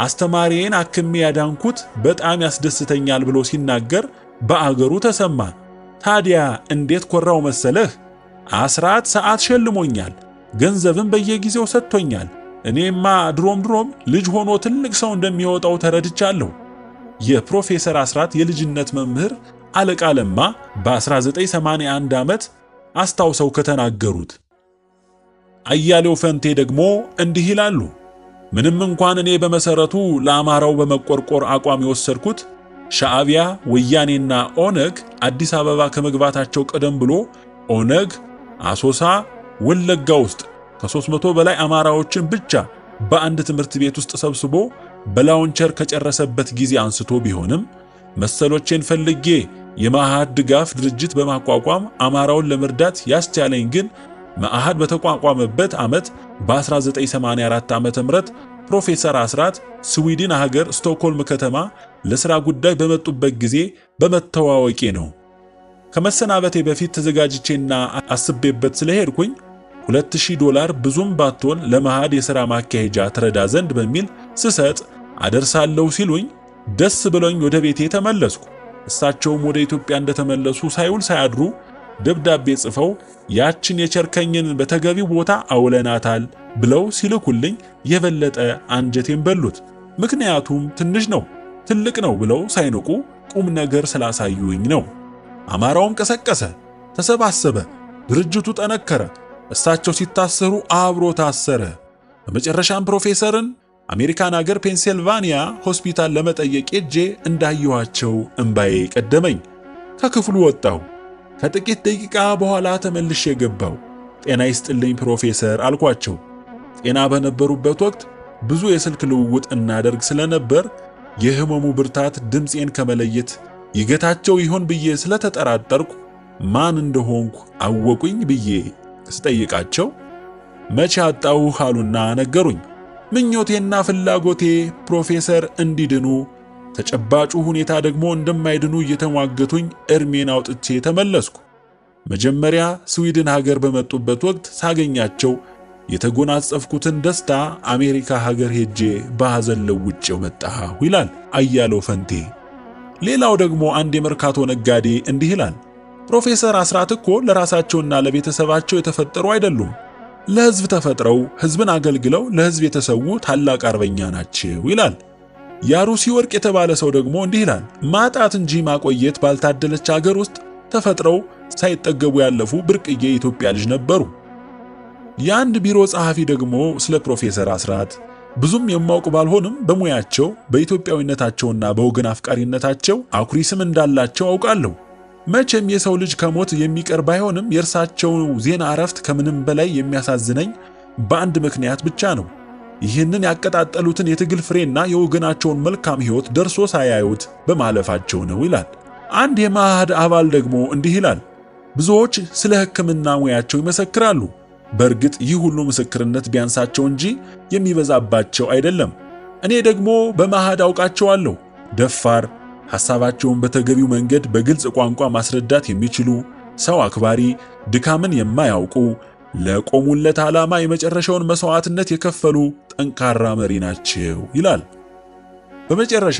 አስተማሪዬን አክሜ ያዳንኩት በጣም ያስደስተኛል ብሎ ሲናገር በአገሩ ተሰማ። ታዲያ እንዴት ኮራው መሰለህ? አስራት ሰዓት ሸልሞኛል፣ ገንዘብን በየጊዜው ሰጥቶኛል። እኔማ ድሮም ልጅ ሆኖ ትልቅ ሰው እንደሚወጣው ተረድቻለሁ። የፕሮፌሰር አስራት የልጅነት መምህር አለቃ ለማ በ1981 ዓመት አስታውሰው ከተናገሩት። አያሌው ፈንቴ ደግሞ እንዲህ ይላሉ። ምንም እንኳን እኔ በመሰረቱ ለአማራው በመቆርቆር አቋም የወሰድኩት ሻዕቢያ፣ ወያኔና ኦነግ አዲስ አበባ ከመግባታቸው ቀደም ብሎ ኦነግ አሶሳ፣ ወለጋ ውስጥ ከ300 በላይ አማራዎችን ብቻ በአንድ ትምህርት ቤት ውስጥ ሰብስቦ በላውንቸር ከጨረሰበት ጊዜ አንስቶ ቢሆንም መሰሎቼን ፈልጌ የመአህድ ድጋፍ ድርጅት በማቋቋም አማራውን ለመርዳት ያስቻለኝ ግን መአህድ በተቋቋመበት ዓመት በ1984 ዓመተ ምህረት ፕሮፌሰር አስራት ስዊድን ሀገር ስቶክሆልም ከተማ ለሥራ ጉዳይ በመጡበት ጊዜ በመተዋወቄ ነው። ከመሰናበቴ በፊት ተዘጋጅቼና አስቤበት ስለሄድኩኝ $2000 ብዙም ባትሆን ለመአህድ የሥራ ማካሄጃ ትረዳ ዘንድ በሚል ስሰጥ አደርሳለሁ ሲሉኝ ደስ ብሎኝ ወደ ቤቴ ተመለስኩ። እሳቸውም ወደ ኢትዮጵያ እንደተመለሱ ሳይውል ሳያድሩ ደብዳቤ ጽፈው ያችን የቸርከኝን በተገቢው ቦታ አውለናታል ብለው ሲልኩልኝ የበለጠ አንጀቴን በሉት። ምክንያቱም ትንሽ ነው ትልቅ ነው ብለው ሳይንቁ ቁም ነገር ስላሳዩኝ ነው። አማራውም ቀሰቀሰ፣ ተሰባሰበ፣ ድርጅቱ ጠነከረ። እሳቸው ሲታሰሩ አብሮ ታሰረ። በመጨረሻም ፕሮፌሰርን አሜሪካን ሀገር ፔንሲልቫኒያ ሆስፒታል ለመጠየቅ ሄጄ እንዳየኋቸው እንባዬ ቀደመኝ። ከክፍሉ ወጣሁ። ከጥቂት ደቂቃ በኋላ ተመልሼ ገባሁ። ጤና ይስጥልኝ ፕሮፌሰር አልኳቸው። ጤና በነበሩበት ወቅት ብዙ የስልክ ልውውጥ እናደርግ ስለነበር የህመሙ ብርታት ድምፄን ከመለየት ይገታቸው ይሆን ብዬ ስለተጠራጠርኩ ማን እንደሆንኩ አወቁኝ ብዬ ስጠይቃቸው መቼ አጣሁህ አሉና ነገሩኝ። ምኞቴና ፍላጎቴ ፕሮፌሰር እንዲድኑ ተጨባጩ ሁኔታ ደግሞ እንደማይድኑ እየተሟገቱኝ እርሜን አውጥቼ ተመለስኩ። መጀመሪያ ስዊድን ሀገር በመጡበት ወቅት ሳገኛቸው የተጎናጸፍኩትን ደስታ አሜሪካ ሀገር ሄጄ በሐዘን ለውጬው መጣሁ ይላል አያሌው ፈንቴ። ሌላው ደግሞ አንድ የመርካቶ ነጋዴ እንዲህ ይላል። ፕሮፌሰር አስራት እኮ ለራሳቸውና ለቤተሰባቸው የተፈጠሩ አይደሉም። ለሕዝብ ተፈጥረው ሕዝብን አገልግለው ለሕዝብ የተሰዉ ታላቅ አርበኛ ናቸው ይላል። ያሩሲ ወርቅ የተባለ ሰው ደግሞ እንዲህ ይላል። ማጣት እንጂ ማቆየት ባልታደለች ሀገር ውስጥ ተፈጥረው ሳይጠገቡ ያለፉ ብርቅዬ የኢትዮጵያ ልጅ ነበሩ። የአንድ ቢሮ ጸሐፊ ደግሞ ስለ ፕሮፌሰር አስራት ብዙም የማውቅ ባልሆንም በሙያቸው በኢትዮጵያዊነታቸውና በወገን አፍቃሪነታቸው አኩሪ ስም እንዳላቸው አውቃለሁ። መቼም የሰው ልጅ ከሞት የሚቀር ባይሆንም የእርሳቸው ዜና እረፍት ከምንም በላይ የሚያሳዝነኝ በአንድ ምክንያት ብቻ ነው። ይህንን ያቀጣጠሉትን የትግል ፍሬና የወገናቸውን መልካም ሕይወት ደርሶ ሳያዩት በማለፋቸው ነው ይላል። አንድ የመአህድ አባል ደግሞ እንዲህ ይላል። ብዙዎች ስለ ሕክምና ሙያቸው ይመሰክራሉ። በእርግጥ ይህ ሁሉ ምስክርነት ቢያንሳቸው እንጂ የሚበዛባቸው አይደለም። እኔ ደግሞ በመአህድ አውቃቸዋለሁ። ደፋር፣ ሐሳባቸውን በተገቢው መንገድ በግልጽ ቋንቋ ማስረዳት የሚችሉ፣ ሰው አክባሪ፣ ድካምን የማያውቁ፣ ለቆሙለት ዓላማ የመጨረሻውን መስዋዕትነት የከፈሉ ጠንካራ መሪ ናቸው ይላል። በመጨረሻ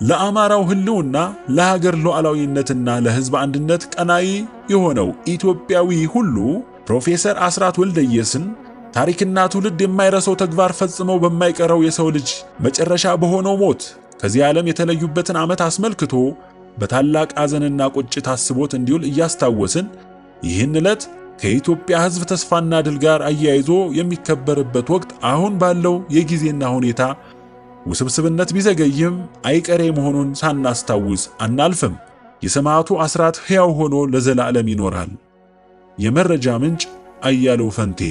ለአማራው ህልውና፣ ለሀገር ሉዓላዊነትና ለሕዝብ አንድነት ቀናኢ የሆነው ኢትዮጵያዊ ሁሉ ፕሮፌሰር አስራት ወልደየስን ታሪክና ትውልድ የማይረሳው ተግባር ፈጽመው በማይቀረው የሰው ልጅ መጨረሻ በሆነው ሞት ከዚህ ዓለም የተለዩበትን ዓመት አስመልክቶ በታላቅ ሐዘንና ቁጭት አስቦት እንዲውል እያስታወስን ይህን ዕለት ከኢትዮጵያ ሕዝብ ተስፋና ድል ጋር አያይዞ የሚከበርበት ወቅት አሁን ባለው የጊዜና ሁኔታ ውስብስብነት ቢዘገይም አይቀሬ መሆኑን ሳናስታውስ አናልፍም። የሰማዕቱ አስራት ሕያው ሆኖ ለዘላለም ይኖራል። የመረጃ ምንጭ አያሌው ፈንቴ።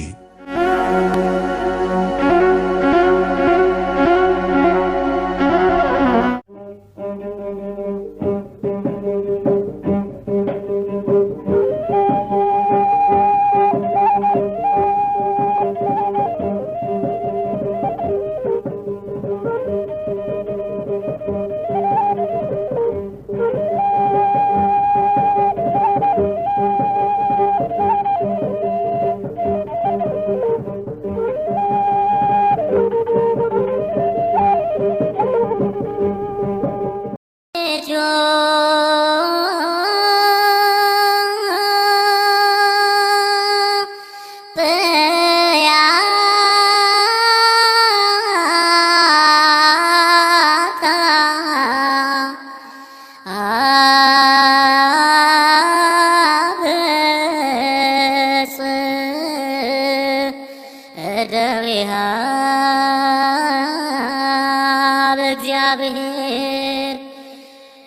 እግዚአብሔር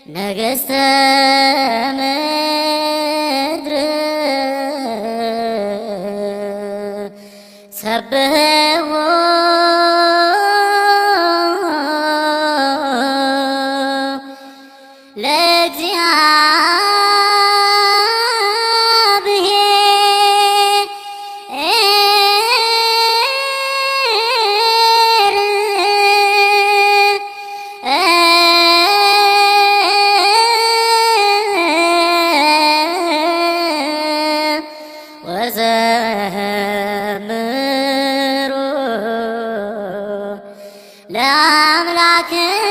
ነገሥተ ምድር ሰብሕዎ ወዘምሩ ለአምላክነ